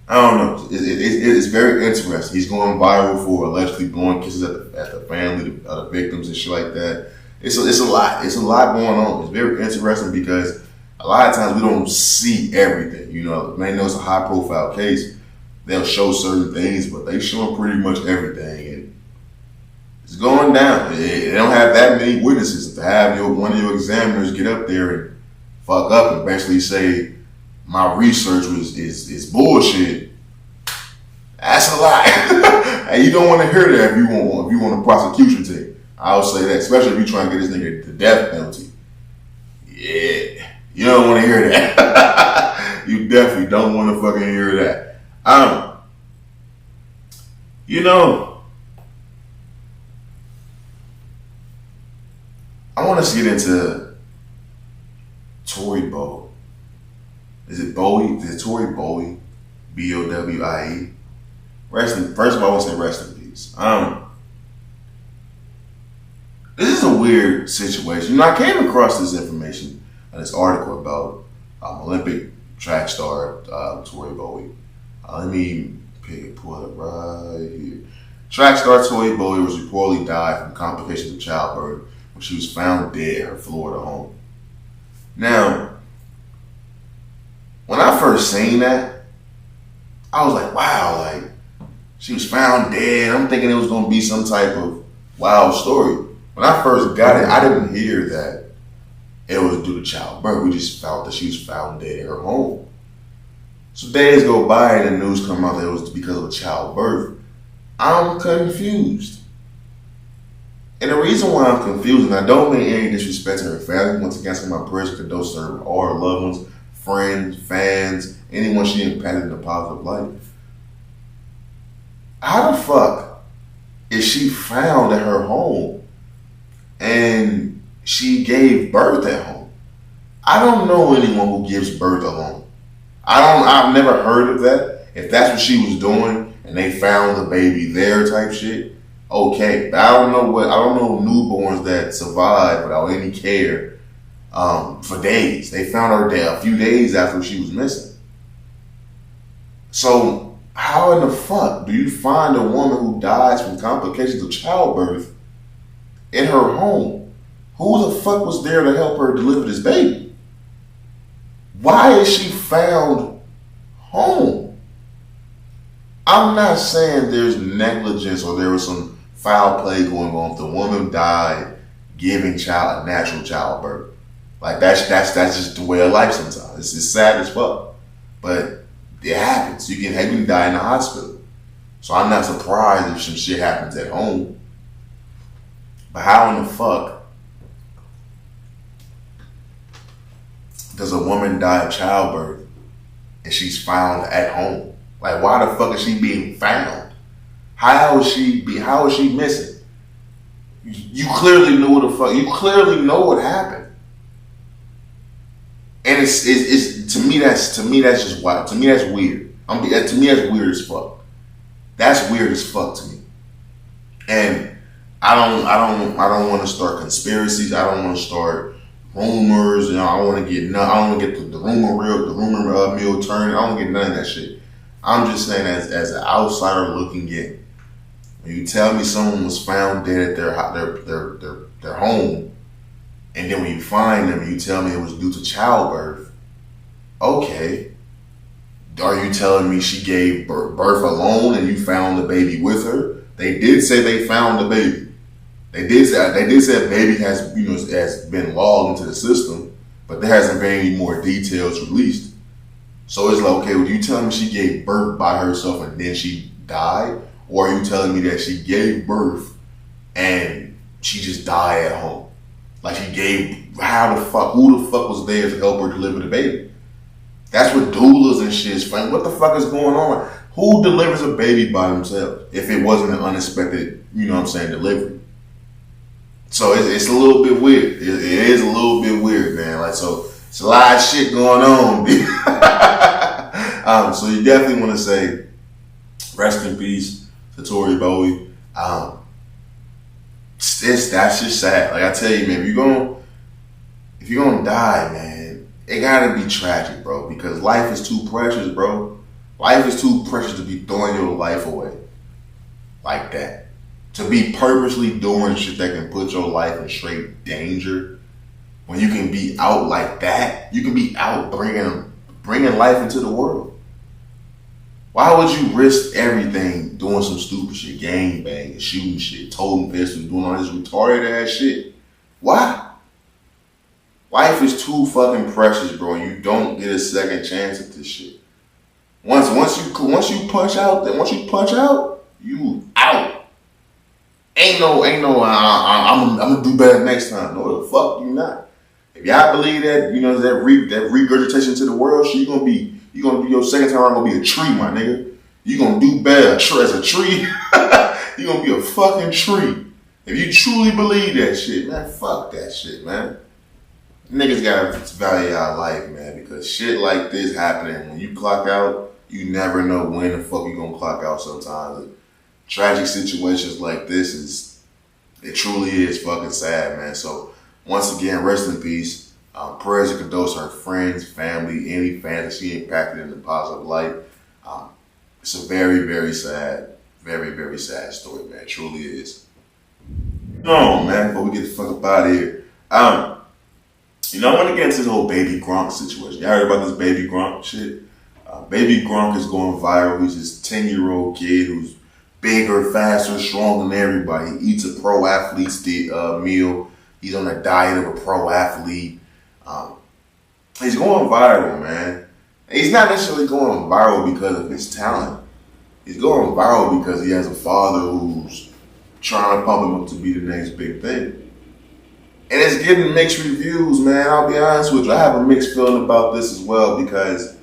Speaker 1: I don't know. It's very interesting. He's going viral for allegedly blowing kisses at the family, the victims and shit like that. It's a lot. It's a lot going on. It's very interesting because a lot of times we don't see everything. You know, man, it's a high profile case. They'll show certain things, but they show pretty much everything, and it's going down. They don't have that many witnesses to have one of your examiners get up there and fuck up and basically say my research is bullshit. That's a lie. And you don't want to hear that if you want a prosecution team. I'll say that, especially if you're trying to get this nigga the death penalty. Yeah, you don't want to hear that. You definitely don't want to fucking hear that. I want us to get into Tori Bowie. Is it Bowie? Is it Tori Bowie? Bowie. First of all, I want to say rest in peace. This is a weird situation. I came across this information in this article about Olympic track star Tori Bowie. Let me pull it up right here. Track star Tori Bowie was reportedly died from complications of childbirth when she was found dead at her Florida home. Now, when I first seen that, I was like, wow, like, she was found dead. I'm thinking it was going to be some type of wild story. When I first got it, I didn't hear that it was due to childbirth. We just found that she was found dead at her home. So days go by and the news come out that it was because of childbirth. I'm confused. And the reason why I'm confused, and I don't mean any disrespect to her family, once again, so my prayers and condolences to all her loved ones, friends, fans, anyone she impacted in a positive light. How the fuck is she found at her home and she gave birth at home? I don't know anyone who gives birth alone. I've never heard of that. If that's what she was doing and they found the baby there type shit, okay. But I don't know newborns that survived without any care for days. They found her dead a few days after she was missing. So how in the fuck do you find a woman who dies from complications of childbirth in her home? Who the fuck was there to help her deliver this baby? Why is she found home? I'm not saying there's negligence or there was some foul play going on. If the woman died giving a natural childbirth, like that's just the way of life sometimes. It's sad as fuck, but it happens. You can die in the hospital. So I'm not surprised if some shit happens at home. But how in the fuck does a woman die of childbirth and she's found at home? Like, why the fuck is she being found? How is she missing? You clearly knew what the fuck. You clearly know what happened. And it's to me that's just wild. To me that's weird. To me that's weird as fuck. That's weird as fuck to me. And I don't want to start conspiracies. I don't want to start rumors. I don't want to get the rumor mill turning. I don't get none of that shit. I'm just saying as an outsider looking in, When you tell me someone was found dead at their home, and then when you find them, you tell me it was due to childbirth. Okay. Are you telling me she gave birth alone and you found the baby with her? They did say they found the baby. They did say baby has has been logged into the system, but there hasn't been any more details released. So it's like, okay, well, you telling me she gave birth by herself and then she died? Or are you telling me that she gave birth and she just died at home? Like who the fuck was there to help her deliver the baby? That's what doulas and shit is funny. What the fuck is going on? Who delivers a baby by themselves if it wasn't an unexpected, delivery? So it's a little bit weird. It is a little bit weird, man. Like, so it's a lot of shit going on. So you definitely want to say rest in peace to Tori Bowie. That's just sad. Like I tell you, man, if you're gonna die, man, it gotta be tragic, bro. Because life is too precious, bro. Life is too precious to be throwing your life away like that. To be purposely doing shit that can put your life in straight danger. When you can be out like that, you can be out bringing life into the world. Why would you risk everything doing some stupid shit, gang banging, shooting shit, toting pistols, doing all this retarded ass shit? Why? Life is too fucking precious, bro. You don't get a second chance at this shit. Once you punch out, you out. Ain't no. I'm gonna do better next time. No, the fuck you not. If y'all believe that, that regurgitation to the world, shit, you gonna be your second time around gonna be a tree, my nigga. You gonna do better as a tree. You gonna be a fucking tree. If you truly believe that shit, man, fuck that shit, man. Niggas gotta value our life, man, because shit like this happening when you clock out, you never know when the fuck you gonna clock out sometimes. Tragic situations like this it truly is fucking sad, man. So once again, rest in peace. Prayers and condolences to her friends, family, any fans that she impacted in a positive light. It's a very, very sad story, man. It truly is. No, man, before we get the fuck up out of here. I want to get into this whole baby Gronk situation. Y'all heard about this baby Gronk shit? Baby Gronk is going viral. He's this 10-year-old kid who's bigger, faster, stronger than everybody. He eats a pro athlete's meal. He's on a diet of a pro athlete. He's going viral, man. And he's not necessarily going viral because of his talent. He's going viral because he has a father who's trying to pump him up to be the next big thing. And it's getting mixed reviews, man. I'll be honest with you. I have a mixed feeling about this as well because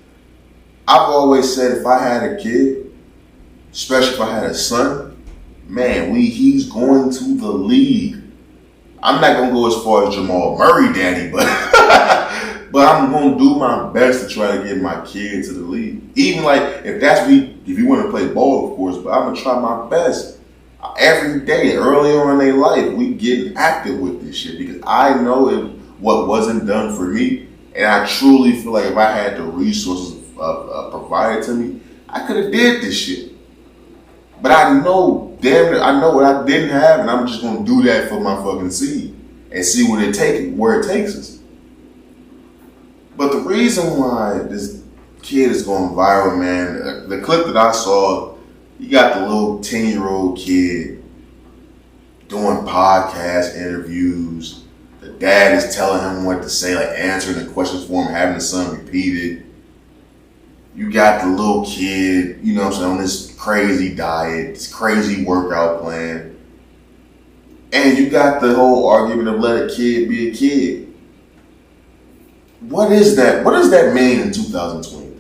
Speaker 1: I've always said if I had a kid, especially if I had a son, man, he's going to the league. I'm not going to go as far as Jamal Murray, daddy, but I'm going to do my best to try to get my kid to the league. Even like, if you want to play ball, of course, but I'm going to try my best. Every day, early on in their life, we get active with this shit because I know what wasn't done for me, and I truly feel like if I had the resources provided to me, I could have did this shit. But I know, damn it, I know what I didn't have, and I'm just gonna do that for my fucking seed and see where it takes us. But the reason why this kid is going viral, man, the clip that I saw, you got the little 10-year-old kid doing podcast interviews. The dad is telling him what to say, like answering the questions for him, having the son repeat it. You got the little kid, on this crazy diet, this crazy workout plan. And you got the whole argument of let a kid be a kid. What is that? What does that mean in 2023?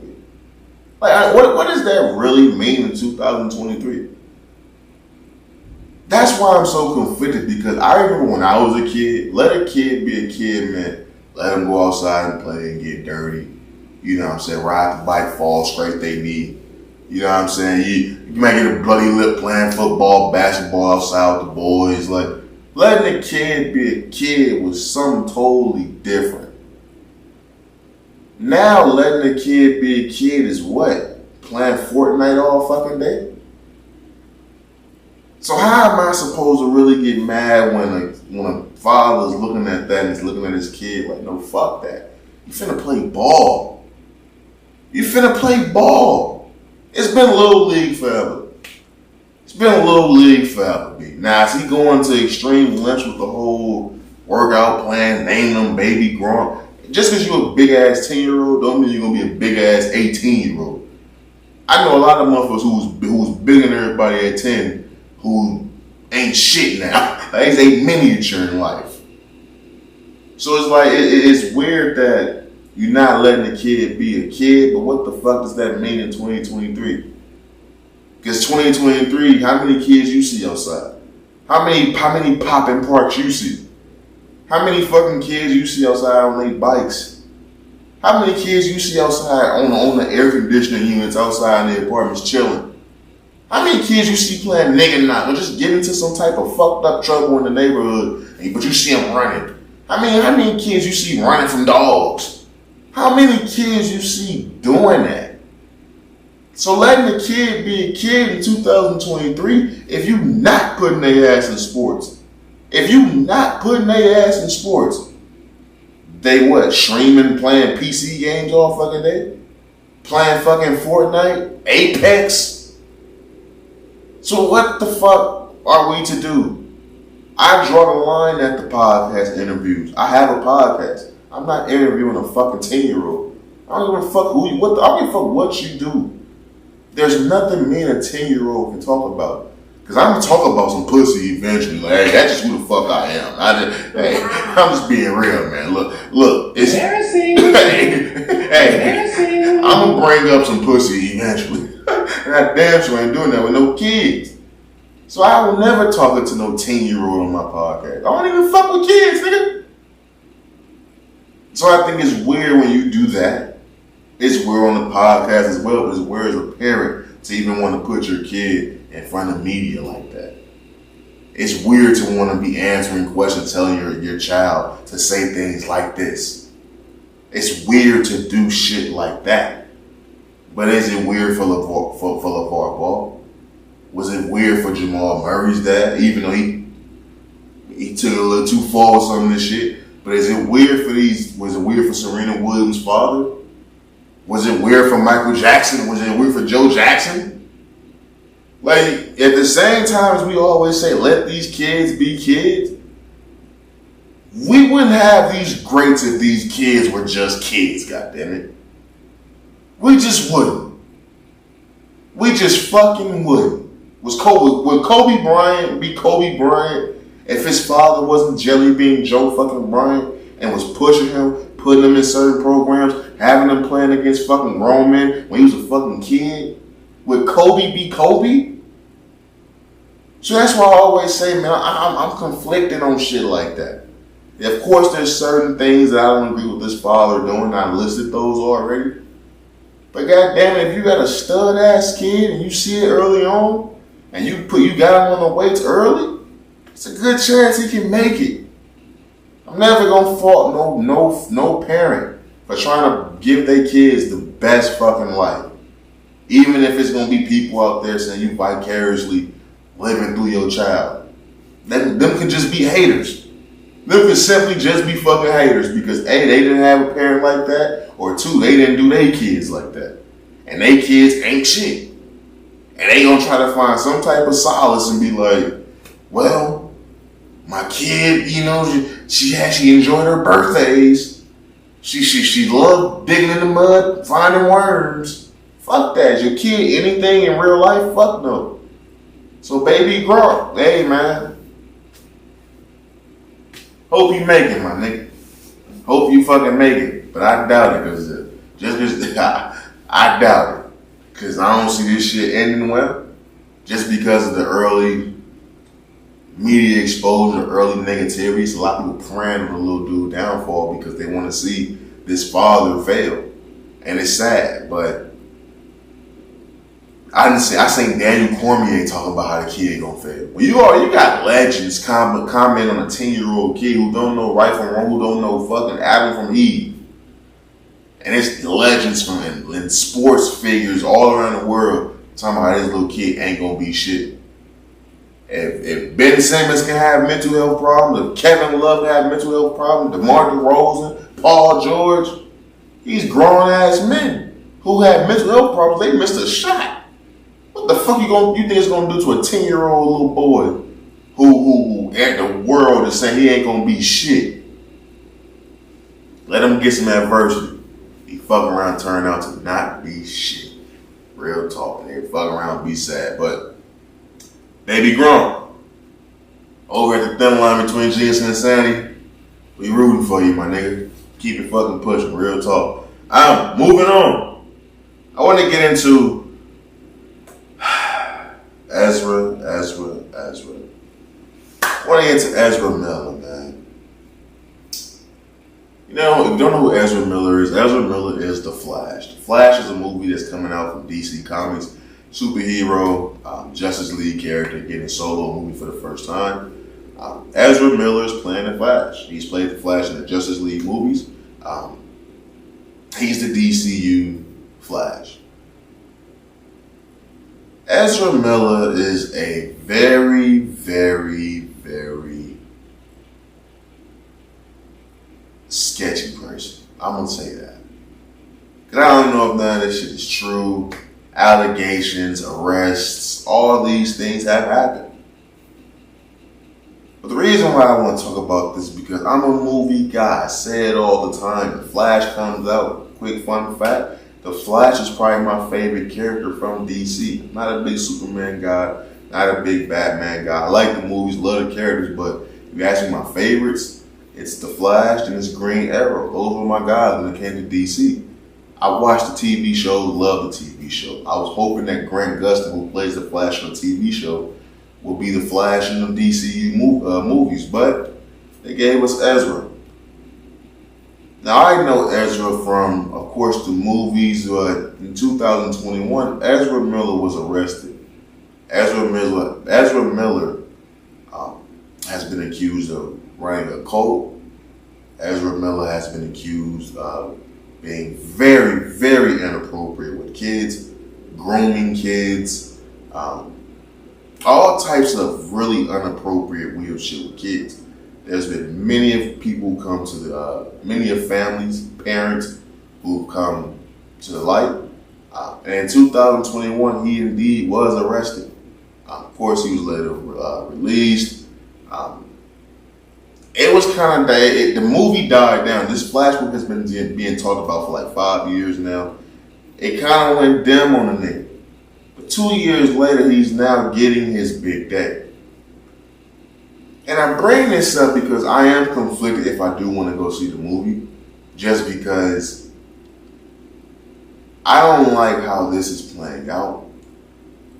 Speaker 1: Like, what does that really mean in 2023? That's why I'm so conflicted, because I remember when I was a kid, let a kid be a kid, man. Let them go outside and play and get dirty. You know what I'm saying? Ride the bike, fall, scrape they knee. You know what I'm saying? You might get a bloody lip playing football, basketball outside with the boys. Like, letting a kid be a kid was something totally different. Now, letting a kid be a kid is what? Playing Fortnite all fucking day? So how am I supposed to really get mad when a father is looking at that and is looking at his kid like, no, fuck that. You finna play ball. You finna play ball. It's been Little League forever. It's been Little League forever, B. Now, is he going to extreme lengths with the whole workout plan, name them baby Gronk? Just because you're a big-ass 10-year-old don't mean you're going to be a big-ass 18-year-old. I know a lot of motherfuckers who's bigger than everybody at 10 who ain't shit now. Like, they miniature in life. So it's like, it's weird that you're not letting the kid be a kid, but what the fuck does that mean in 2023? Because 2023, how many kids you see outside? How many popping parks you see? How many fucking kids you see outside on their bikes? How many kids you see outside on the air conditioning units outside in the apartments chilling? How many kids you see playing nigga knock or just get into some type of fucked up trouble in the neighborhood, but you see them running? How many kids you see running from dogs? How many kids you see doing that? So letting the kid be a kid in 2023, if you not putting their ass in sports, they what, streaming, playing PC games all fucking day? Playing fucking Fortnite, Apex? So what the fuck are we to do? I draw the line at the podcast interviews. I have a podcast. I'm not interviewing a fucking 10-year-old. I don't give a fuck I don't give a fuck what you do. There's nothing me and a 10-year-old can talk about. Because I'm going to talk about some pussy eventually. Like, hey, that's just who the fuck I am. I'm just being real, man. Look. It's
Speaker 2: Embarrassing.
Speaker 1: hey, I'm going to bring up some pussy eventually. And I damn sure ain't doing that with no kids. So I will never talk to no 10-year-old on my podcast. I don't even fuck with kids, nigga. So I think it's weird when you do that. It's weird on the podcast as well, but it's weird as a parent to even want to put your kid in front of media like that. It's weird to want to be answering questions, telling your child to say things like this. It's weird to do shit like that. But is it weird for LeVar Ball? Was it weird for Jamal Murray's dad, even though he took it a little too far with some of this shit? But is it weird was it weird for Serena Williams' father? Was it weird for Michael Jackson? Was it weird for Joe Jackson? Like, at the same time as we always say, let these kids be kids, we wouldn't have these greats if these kids were just kids, goddammit. We just wouldn't. We just fucking wouldn't. Would Kobe Bryant be Kobe Bryant if his father wasn't Jelly Bean Joe fucking Bryant and was pushing him, putting him in certain programs, having him playing against fucking grown men when he was a fucking kid? Would Kobe be Kobe? So that's why I always say, man, I'm conflicted on shit like that. Of course, there's certain things that I don't agree with this father doing. I listed those already. But goddamn it, if you got a stud ass kid and you see it early on, and you got him on the weights early, it's a good chance he can make it. I'm never gonna fault no parent for trying to give their kids the best fucking life, even if it's gonna be people out there saying you vicariously living through your child. Them could just be haters. Them could simply just be fucking haters because A, they didn't have a parent like that, or 2, they didn't do their kids like that. And they kids ain't shit. And they gonna try to find some type of solace and be like, well, my kid, she actually enjoyed her birthdays. She loved digging in the mud, finding worms. Fuck that. Your kid, anything in real life, fuck no. So baby Gronk, hey man. Hope you make it, my nigga. Hope you fucking make it. But I doubt it, because I doubt it. Because I don't see this shit ending well. Just because of the early media exposure, early negativity. So a lot of people praying on the little dude downfall because they want to see this father fail. And it's sad, but I seen Daniel Cormier talk about how the kid gonna fail. Well, you got legends comment on a 10-year-old kid who don't know right from wrong, who don't know fucking Adam from Eve. And it's legends and sports figures all around the world talking about how this little kid ain't gonna be shit. If Ben Simmons can have mental health problems, if Kevin Love can have mental health problems, DeMar DeRozan, Paul George, these grown ass men who have mental health problems, they missed a shot. What the fuck you think it's gonna do to a 10-year-old little boy who at the world is saying he ain't gonna be shit? Let him get some adversity. He fuck around, turn out to not be shit. Real talk. They fuck around and be sad. But baby Gronk, over at the thin line between genius and insanity, we rooting for you, my nigga. Keep it fucking pushing. Real talk. I'm moving on. I want to get into Ezra. I want to get into Ezra Miller, man. You know, if you don't know who Ezra Miller is The Flash. The Flash is a movie that's coming out from DC Comics. Superhero, Justice League character getting a solo movie for the first time. Ezra Miller is playing the Flash. He's played the Flash in the Justice League movies. He's the DCU Flash. Ezra Miller is a very, very, very sketchy person. I'm gonna say that. Cause I don't know if none of this shit is true. Allegations, arrests, all these things have happened. But the reason why I want to talk about this is because I'm a movie guy. I say it all the time. The Flash comes out. Quick fun fact. The Flash is probably my favorite character from DC. I'm not a big Superman guy. Not a big Batman guy. I like the movies, love the characters, but if you ask me my favorites, it's The Flash and it's Green Arrow. Those were my guys when it came to DC. I watched the TV show, love the TV show. I was hoping that Grant Gustin, who plays the Flash on the TV show, will be the Flash in the DCU movies, but they gave us Ezra. Now I know Ezra from, of course, the movies, but in 2021, Ezra Miller was arrested. Ezra Miller has been accused of running a cult. Ezra Miller has been accused of being very, very inappropriate with kids, grooming kids, all types of really inappropriate weird shit with kids. There's been many of people come to many of families, parents who've come to the light. And in 2021, he indeed was arrested. Of course, he was later released. It was kind of, the movie died down. This Flash book has been being talked about for like 5 years now. It kind of went dim on the nigga. But 2 years later, he's now getting his big day. And I bring this up because I am conflicted if I do want to go see the movie. Just because I don't like how this is playing out.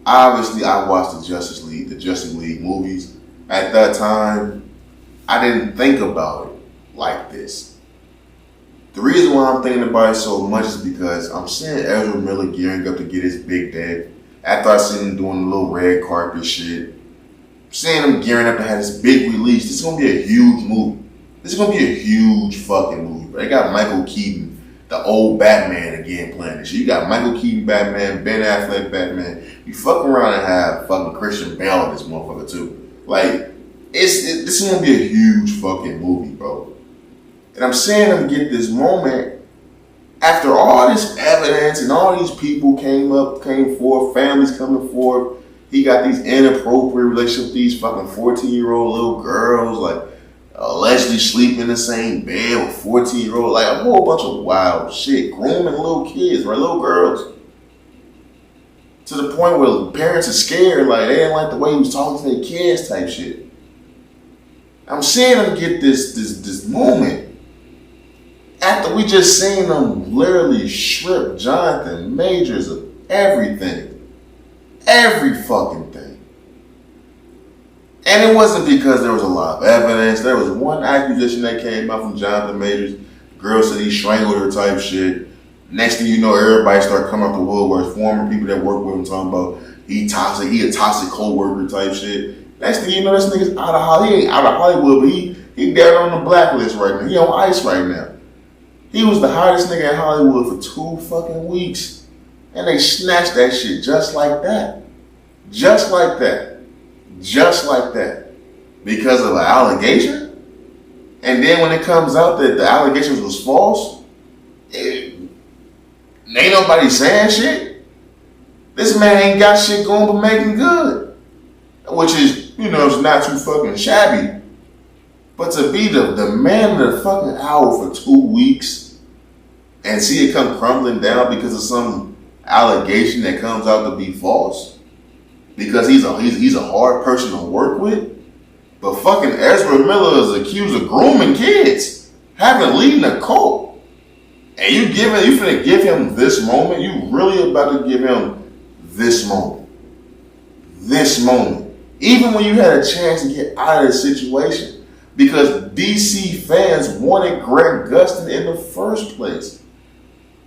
Speaker 1: Obviously, I watched the Justice League movies. At that time, I didn't think about it like this. The reason why I'm thinking about it so much is because I'm seeing Ezra Miller gearing up to get his big day. After I seen him doing the little red carpet shit, seeing him gearing up to have this big release, this is gonna be a huge movie. This is gonna be a huge fucking movie. They got Michael Keaton, the old Batman, again playing this shit. You got Michael Keaton Batman, Ben Affleck Batman. You fuck around and have fucking Christian Bale in this motherfucker too. Like, this is gonna be a huge fucking movie, bro. And I'm seeing them get this moment after all this evidence and all these people came forth, families coming forth. He got these inappropriate relationships with these fucking 14-year-old little girls, like allegedly sleeping in the same bed with 14-year-old, like a whole bunch of wild shit, grooming little kids, right, little girls. To the point where the parents are scared, like they didn't like the way he was talking to their kids type shit. I'm seeing them get this moment after we just seen them literally strip Jonathan Majors of everything. Every fucking thing. And it wasn't because there was a lot of evidence. There was one accusation that came out from Jonathan Majors. The girl said he strangled her type shit. Next thing you know, everybody started coming up the woodworks. Former people that work with him talking about he a toxic co-worker type shit. Next thing you know, this nigga's out of Hollywood. He ain't out of Hollywood, but he dead on the blacklist right now. He on ice right now. He was the hottest nigga in Hollywood for 2 fucking weeks. And they snatched that shit just like that. Just like that. just like that because of an allegation. And then when it comes out that the allegations was false, ain't nobody saying shit. This man ain't got shit going but making good, which is, it's not too fucking shabby. But to be the man of the fucking hour for 2 weeks and see it come crumbling down because of some allegation that comes out to be false, because he's a hard person to work with. But fucking Ezra Miller is accused of grooming kids, leading a cult, and you finna give him this moment. You really about to give him this moment, even when you had a chance to get out of the situation. Because DC fans wanted Greg Gustin in the first place.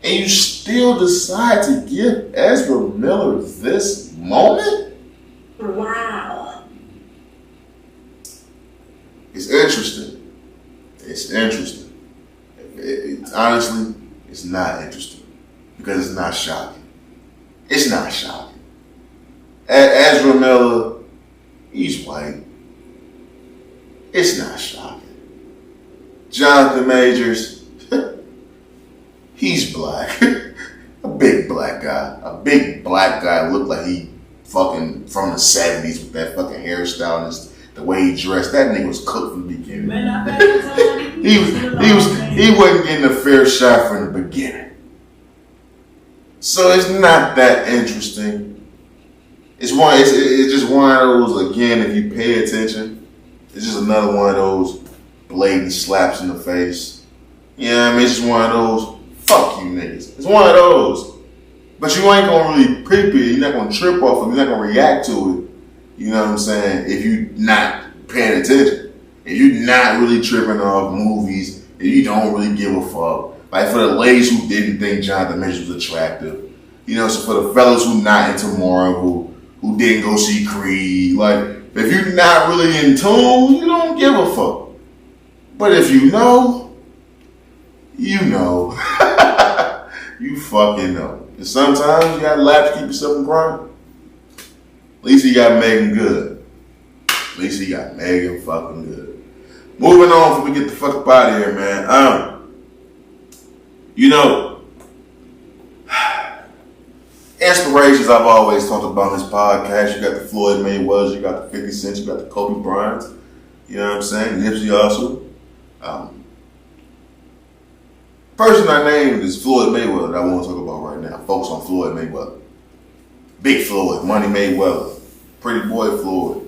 Speaker 1: And you still decide to give Ezra Miller this moment?
Speaker 4: Wow.
Speaker 1: It's interesting. Honestly, it's not interesting. Because it's not shocking. Ezra Miller, he's white. It's not shocking. Jonathan Majors, he's black. A big black guy looked like he fucking from the 70s with that fucking hairstyle and the way he dressed. That nigga was cooked from the beginning. He wasn't getting a fair shot from the beginning. So it's not that interesting. It's just one of those, again, if you pay attention, it's just another one of those blatant slaps in the face. You know what I mean? It's just one of those, fuck you niggas. It's one of those. But you ain't gonna really peep it. You're not gonna trip off it. You're not gonna react to it. You know what I'm saying? If you're not paying attention. If you're not really tripping off movies. If you don't really give a fuck. Like for the ladies who didn't think Jonathan Majors was attractive. So for the fellas who not into Marvel, who didn't go see Creed, like, if you're not really in tune, you don't give a fuck. But if you know, you know. You fucking know. And sometimes you gotta laugh to keep yourself in grind. At least he got Megan good. At least he got Megan fucking good. Moving on before we get the fuck up out of here, man. Inspirations I've always talked about in this podcast. You got the Floyd Mayweathers, you got the 50 Cent, you got the Kobe Bryants. You know what I'm saying? Nipsey Hussle. Person I named is Floyd Mayweather that I want to talk about right now. Focus on Floyd Mayweather. Big Floyd, Money Mayweather. Pretty boy Floyd.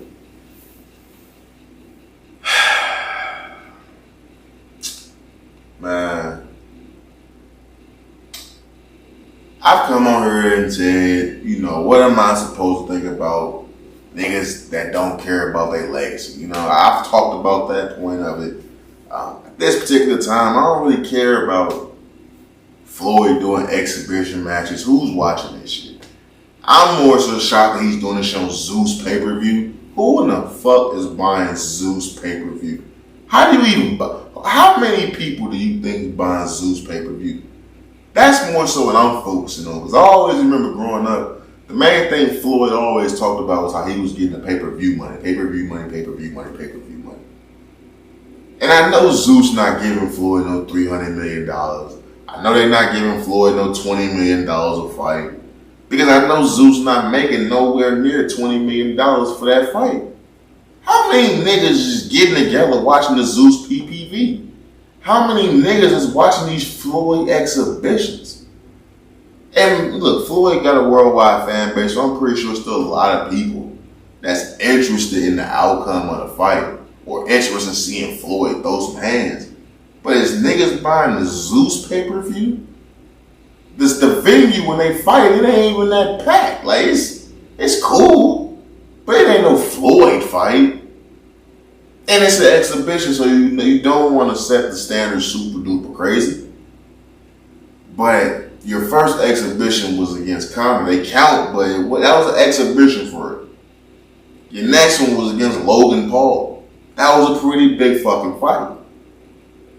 Speaker 1: Man. I've come on here and said, what am I supposed to think about niggas that don't care about their legacy? I've talked about that point of it. At this particular time, I don't really care about Floyd doing exhibition matches. Who's watching this shit? I'm more so shocked that he's doing this shit on Zeus pay-per-view. Who in the fuck is buying Zeus pay-per-view? How many people do you think is buying Zeus pay-per-view? That's more so what I'm focusing on. Because I always remember growing up, the main thing Floyd always talked about was how he was getting the pay-per-view money. Pay-per-view money, pay-per-view money, pay-per-view money. And I know Zeus not giving Floyd no $300 million. I know they're not giving Floyd no $20 million a fight. Because I know Zeus not making nowhere near $20 million for that fight. How many niggas is getting together watching the Zeus PPV? How many niggas is watching these Floyd exhibitions? And look, Floyd got a worldwide fan base, so I'm pretty sure still a lot of people that's interested in the outcome of the fight or interested in seeing Floyd throw some hands. But is niggas buying the Zeus pay-per-view? The venue when they fight, it ain't even that packed. Like, it's cool, but it ain't no Floyd fight. And it's an exhibition, so you don't want to set the standard super duper crazy. But your first exhibition was against Conor. They count, but that was an exhibition for it. Your next one was against Logan Paul. That was a pretty big fucking fight.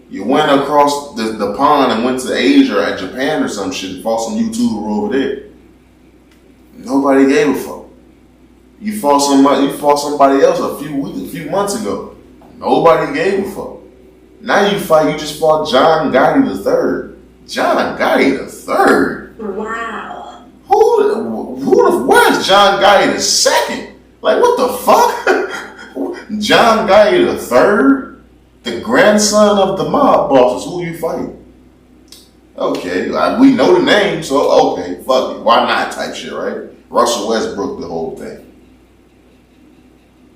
Speaker 1: You went across the pond and went to Asia or Japan or some shit and fought some YouTuber over there. Nobody gave a fuck. You fought somebody else a few months ago. Nobody gave a fuck. Now you just fought John Gotti III. John Gotti III?
Speaker 4: Wow.
Speaker 1: Where's John Gotti II? Like, what the fuck? John Gotti III? The grandson of the mob bosses. Who you fighting? Okay, we know the name, so okay, fuck it. Why not type shit, right? Russell Westbrook, the whole thing.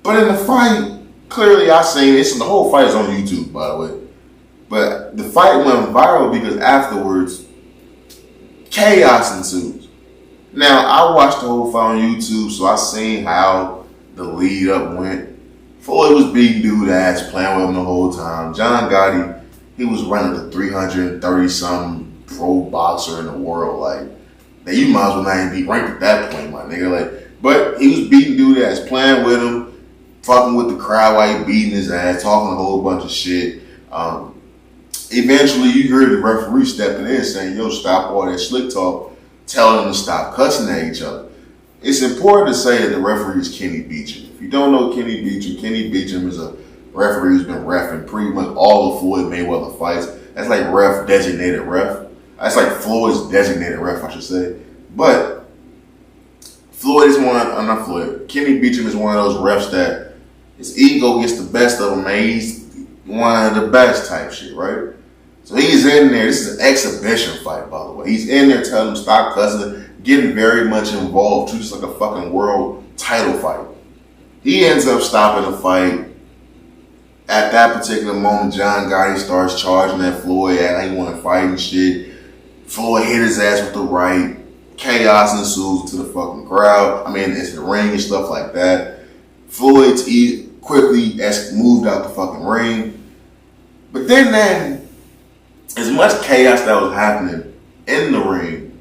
Speaker 1: But in the fight, clearly I seen this, and the whole fight is on YouTube, by the way. But the fight went viral because afterwards, chaos ensues. Now, I watched the whole fight on YouTube, so I seen how the lead up went. Floyd was beating dude ass, playing with him the whole time. John Gotti, he was running the 330-something pro boxer in the world. Like, you might as well not even be ranked at that point, my nigga. Like, but he was beating dude ass, playing with him, fucking with the crowd while he beating his ass, talking a whole bunch of shit. Eventually, you heard the referee stepping in saying, yo, stop all that slick talk, telling them to stop cussing at each other. It's important to say that the referee is Kenny Beecham. If you don't know Kenny Beecham is a referee who's been reffing pretty much all of Floyd Mayweather fights. That's like designated ref. That's like Floyd's designated ref, I should say. But Kenny Beecham is one of those refs that his ego gets the best of him, and he's one of the best type shit, right? So he's in there. This is an exhibition fight, by the way. He's in there telling him stop cussing, getting very much involved, just like a fucking world title fight. He ends up stopping the fight. At that particular moment, John Gotti starts charging at Floyd, acting like he want to fight and shit. Floyd hit his ass with the right. Chaos ensues to the fucking crowd. It's the ring and stuff like that. Floyd quickly moved out the fucking ring. But then, as much chaos that was happening in the ring,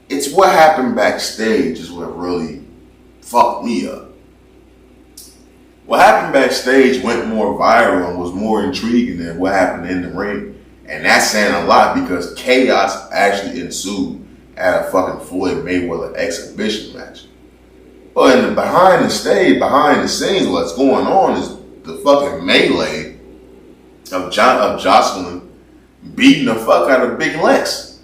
Speaker 1: it's what happened backstage is what really fucked me up. What happened backstage went more viral and was more intriguing than what happened in the ring. And that's saying a lot because chaos actually ensued at a fucking Floyd Mayweather exhibition match. But in the behind the scenes, what's going on is the fucking melee of Jocelyn beating the fuck out of Big Lex.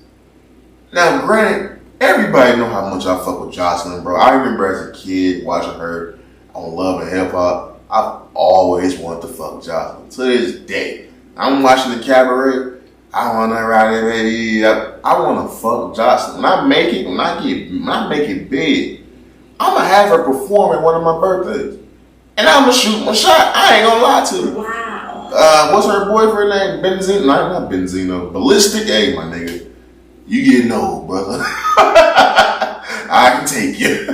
Speaker 1: Now, granted, everybody know how much I fuck with Jocelyn, bro. I remember as a kid watching her on Love and Hip Hop. I've always wanted to fuck Jocelyn. To this day, I'm watching the Cabaret. I want to ride it, baby. I want to fuck Jocelyn. When I make it big, I'm gonna have her perform at one of my birthdays, and I'm gonna shoot my shot. I ain't gonna lie to you.
Speaker 4: Wow.
Speaker 1: What's her boyfriend name? Benzino? Not Benzino. Ballistic. Hey, my nigga, you getting old, brother. I can take you.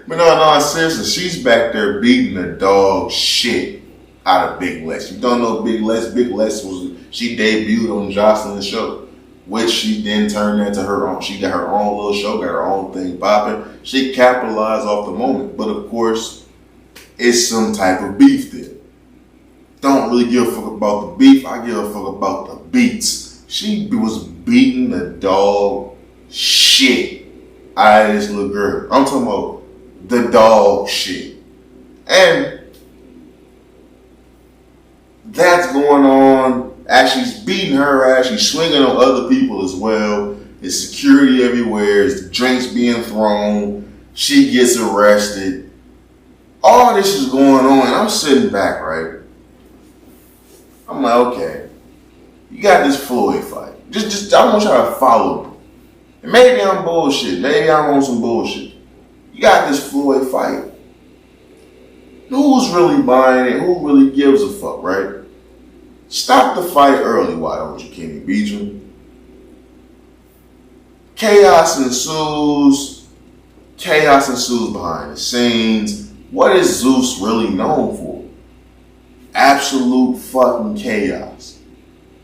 Speaker 1: But no, seriously, she's back there beating the dog shit out of Big Lex. You don't know Big Lex? Big Lex she debuted on Jocelyn's show, which she then turned into her own. She got her own little show, got her own thing popping. She capitalized off the moment, but of course, it's some type of beef there. Don't really give a fuck about the beef. I give a fuck about the beats. She was beating the dog shit out of this little girl. I'm talking about the dog shit. And that's going on as she's beating her ass. She's swinging on other people as well. There's security everywhere. There's drinks being thrown. She gets arrested. All this is going on. And I'm sitting back, right? I'm like, okay. You got this Floyd fight. Just I want y'all to follow me. And maybe I'm bullshit. Maybe I'm on some bullshit. You got this Floyd fight. Who's really buying it? Who really gives a fuck, right? Stop the fight early, why don't you, Kenny Beecham? Chaos ensues. Chaos ensues behind the scenes. What is Zeus really known for? Absolute fucking chaos.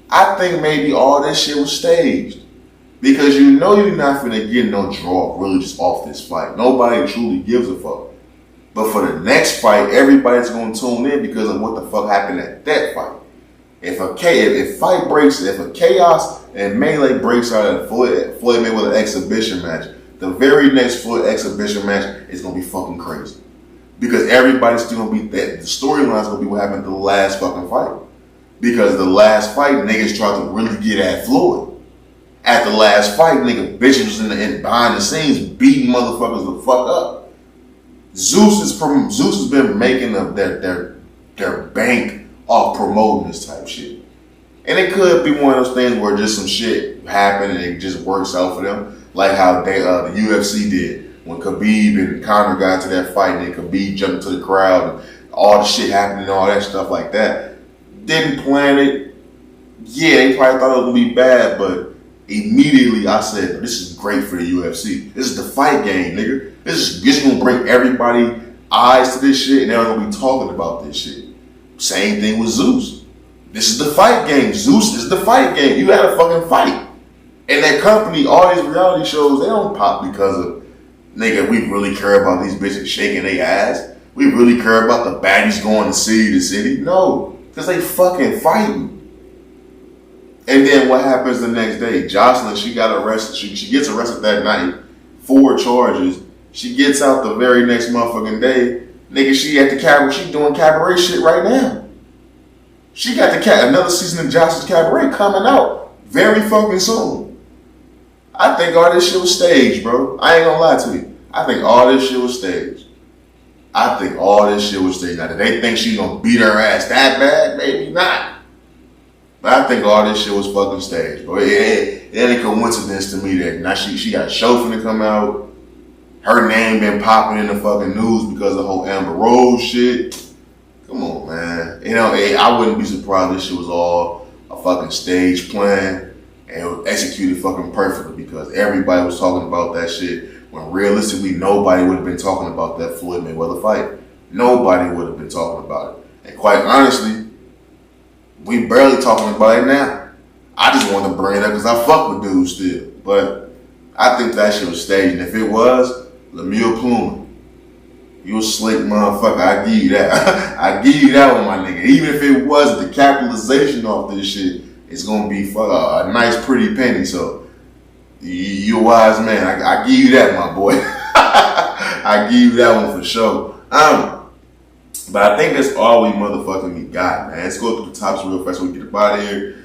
Speaker 1: I think maybe all this shit was staged. Because you know you're not finna get no draw really just off this fight. Nobody truly gives a fuck. But for the next fight, everybody's gonna tune in because of what the fuck happened at that fight. If a chaos and melee breaks out at Floyd Mayweather exhibition match, the very next full exhibition match is gonna be fucking crazy. Because everybody's still gonna be that. The storyline's gonna be what happened to the last fucking fight. Because the last fight, niggas tried to really get at Floyd. At the last fight, nigga, bitches was in behind the scenes beating motherfuckers the fuck up. Zeus has been making their bank off promoting this type shit. And it could be one of those things where just some shit happened and it just works out for them. Like how the UFC did when Khabib and Conor got into that fight and then Khabib jumped into the crowd and all the shit happened and all that stuff like that. Didn't plan it. Yeah, they probably thought it was gonna be bad, but immediately I said, this is great for the UFC. This is the fight game, nigga. This is gonna bring everybody eyes to this shit and they're gonna be talking about this shit. Same thing with Zeus. This is the fight game. Zeus is the fight game. You had a fucking fight. And that company, all these reality shows, they don't pop because of, nigga, we really care about these bitches shaking their ass. We really care about the baddies going to city to city. No, because they fucking fighting. And then what happens the next day? Jocelyn, she got arrested. She gets arrested that night. 4 charges. She gets out the very next motherfucking day. Nigga, she at the cabaret. She doing cabaret shit right now. She got another season of Jocelyn's Cabaret coming out very fucking soon. I think all this shit was staged, bro. I ain't gonna lie to you. I think all this shit was staged. Now, did they think she gonna beat her ass that bad? Maybe not. But I think all this shit was fucking staged, bro. It ain't a coincidence to me that now she got a show finna come out. Her name been popping in the fucking news because of the whole Amber Rose shit. Come on, man. You know, I wouldn't be surprised if this shit was all a fucking stage plan and it was executed fucking perfectly because everybody was talking about that shit when realistically nobody would have been talking about that Floyd Mayweather fight. Nobody would have been talking about it. And quite honestly, we barely talking about it now. I just want to bring it up because I fuck with dudes still. But I think that shit was staged. And if it was, Lemieux Pluma, you a slick motherfucker. I give you that. I give you that one, my nigga. Even if it was, the capitalization off this shit is gonna be a nice, pretty penny. So you a wise man. I give you that, my boy. I give you that one for sure. But I think that's all we motherfucking got, man. Let's go through the tops real fast so we get up out of here.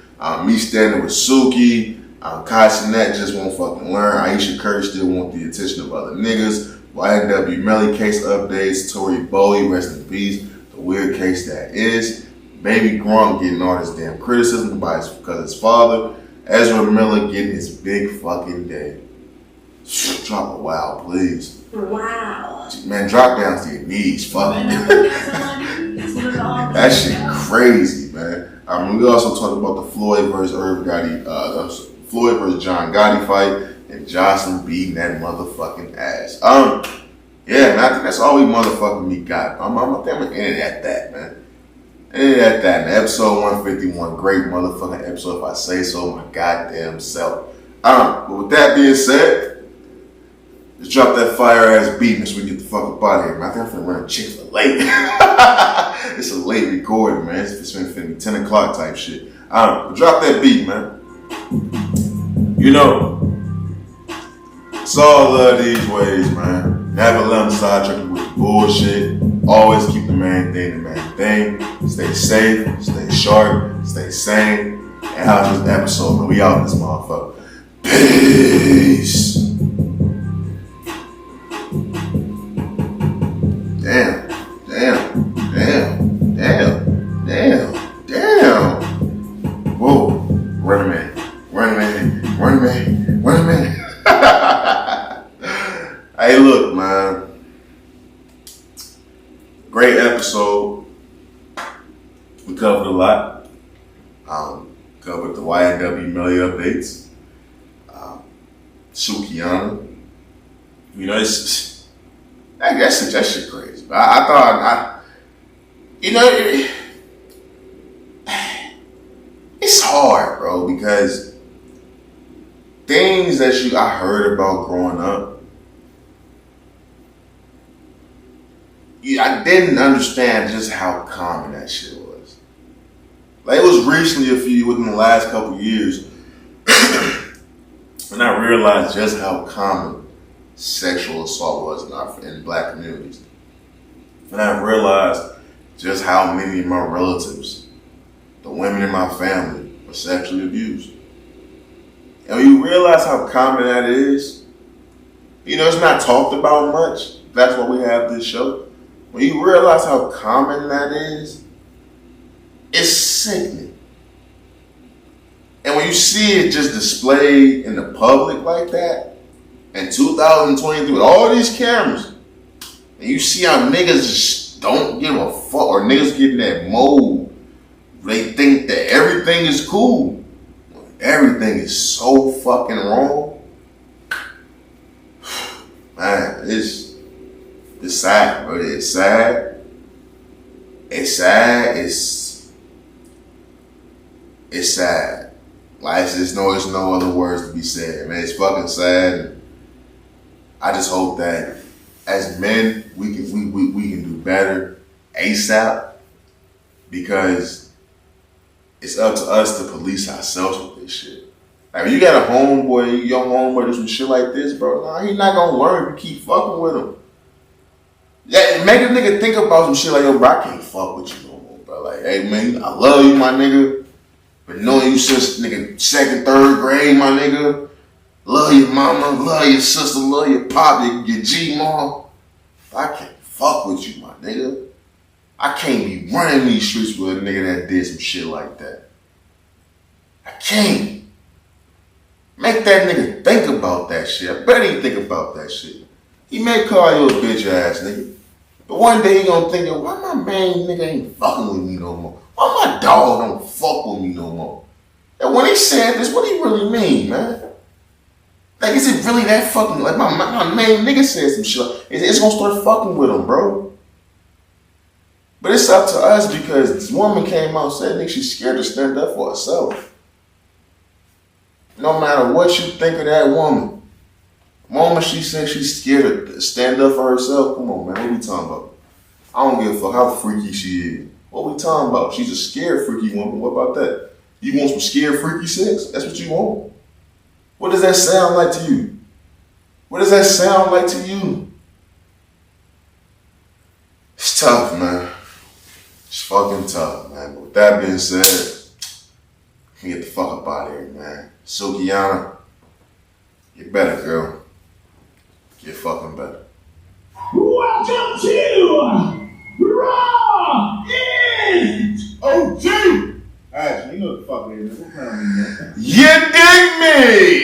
Speaker 1: Me standing with Suki. Cenat just won't fucking learn. Ayesha Curry still want the attention of other niggas. YNW Melly case updates. Tori Bowie, rest in peace. The weird case that is. Baby Gronk getting all this damn criticism because his father. Ezra Miller getting his big fucking day. Drop a wow, please.
Speaker 4: Wow.
Speaker 1: Man, drop down to your knees, fuck. That shit crazy, man. We also talked about the Floyd versus Floyd versus John Gotti fight. And Jocelyn beating that motherfucking ass. Yeah, man, I think that's all we motherfucking got. I'm gonna end it at that, man. End it at that, man. Episode 151, great motherfucking episode if I say so, my goddamn self. But with that being said, let's drop that fire ass beat so we get the fuck up out of here, man. I think I'm finna run Chick-fil-A. It's a late recording, man. It's finna be 10 o'clock type shit. Drop that beat, man. You know, it's all love these ways, man. Never let them sidetrack you with the bullshit. Always keep the main thing the main thing. Stay safe, stay sharp, stay sane. And how's this episode, man? We out this motherfucker. Peace. Damn. Whoa. Run a man. Hey, look, man. Great episode. We covered a lot. Covered the YNW Melly updates. Sukiana. You know, that shit crazy. But I thought, it's hard, bro, because things that I heard about growing up, I didn't understand just how common that shit was. Like, it was recently within the last couple years, when I realized just how common sexual assault was in black communities. And I realized just how many of my relatives, the women in my family, were sexually abused. And when you realize how common that is, you know, it's not talked about much. That's why we have this show. When you realize how common that is, it's sickening. And when you see it just displayed in the public like that, in 2023 with all these cameras, and you see how niggas just don't give a fuck, or niggas get in that mode, they think that everything is cool. Everything is so fucking wrong. Man, it's sad, bro. It's sad. It's sad. It's sad. Like, there's no other words to be said, man. It's fucking sad. I just hope that as men, we can do better ASAP, because it's up to us to police ourselves with this shit. Like, when you got a homeboy, your homeboy do some shit like this, bro, nah, he not gonna learn if you keep fucking with him. Yeah, make a nigga think about some shit like, yo, bro, I can't fuck with you no more, bro. Like, hey, man, I love you, my nigga, but knowing you since, nigga, 2nd, 3rd grade, my nigga, love your mama, love your sister, love your pop, your G-mom, I can't fuck with you, my nigga. I can't be running these streets with a nigga that did some shit like that. I can't. Make that nigga think about that shit. I bet he think about that shit. He may call you a bitch ass nigga, but one day he gonna think, why my main nigga ain't fucking with me no more? Why my dog don't fuck with me no more? And when he said this, what do he really mean, man? Like, is it really that fucking, like, my main nigga said some shit, it's gonna start fucking with him, bro. But it's up to us, because this woman came out and said, nigga, she's scared to stand up for herself. No matter what you think of that woman, the moment she said she's scared to stand up for herself, come on, man, what we talking about? I don't give a fuck how freaky she is. What we talking about? She's a scared, freaky woman. What about that? You want some scared, freaky sex? That's what you want. What does that sound like to you? What does that sound like to you? It's tough, man. It's fucking tough, man. But with that being said, let me get the fuck up out of here, man. Sukiana, get better, girl. Get fucking better.
Speaker 2: Welcome to Raw is OG.
Speaker 3: Alright, you know what the fuck it is.
Speaker 1: You dig me?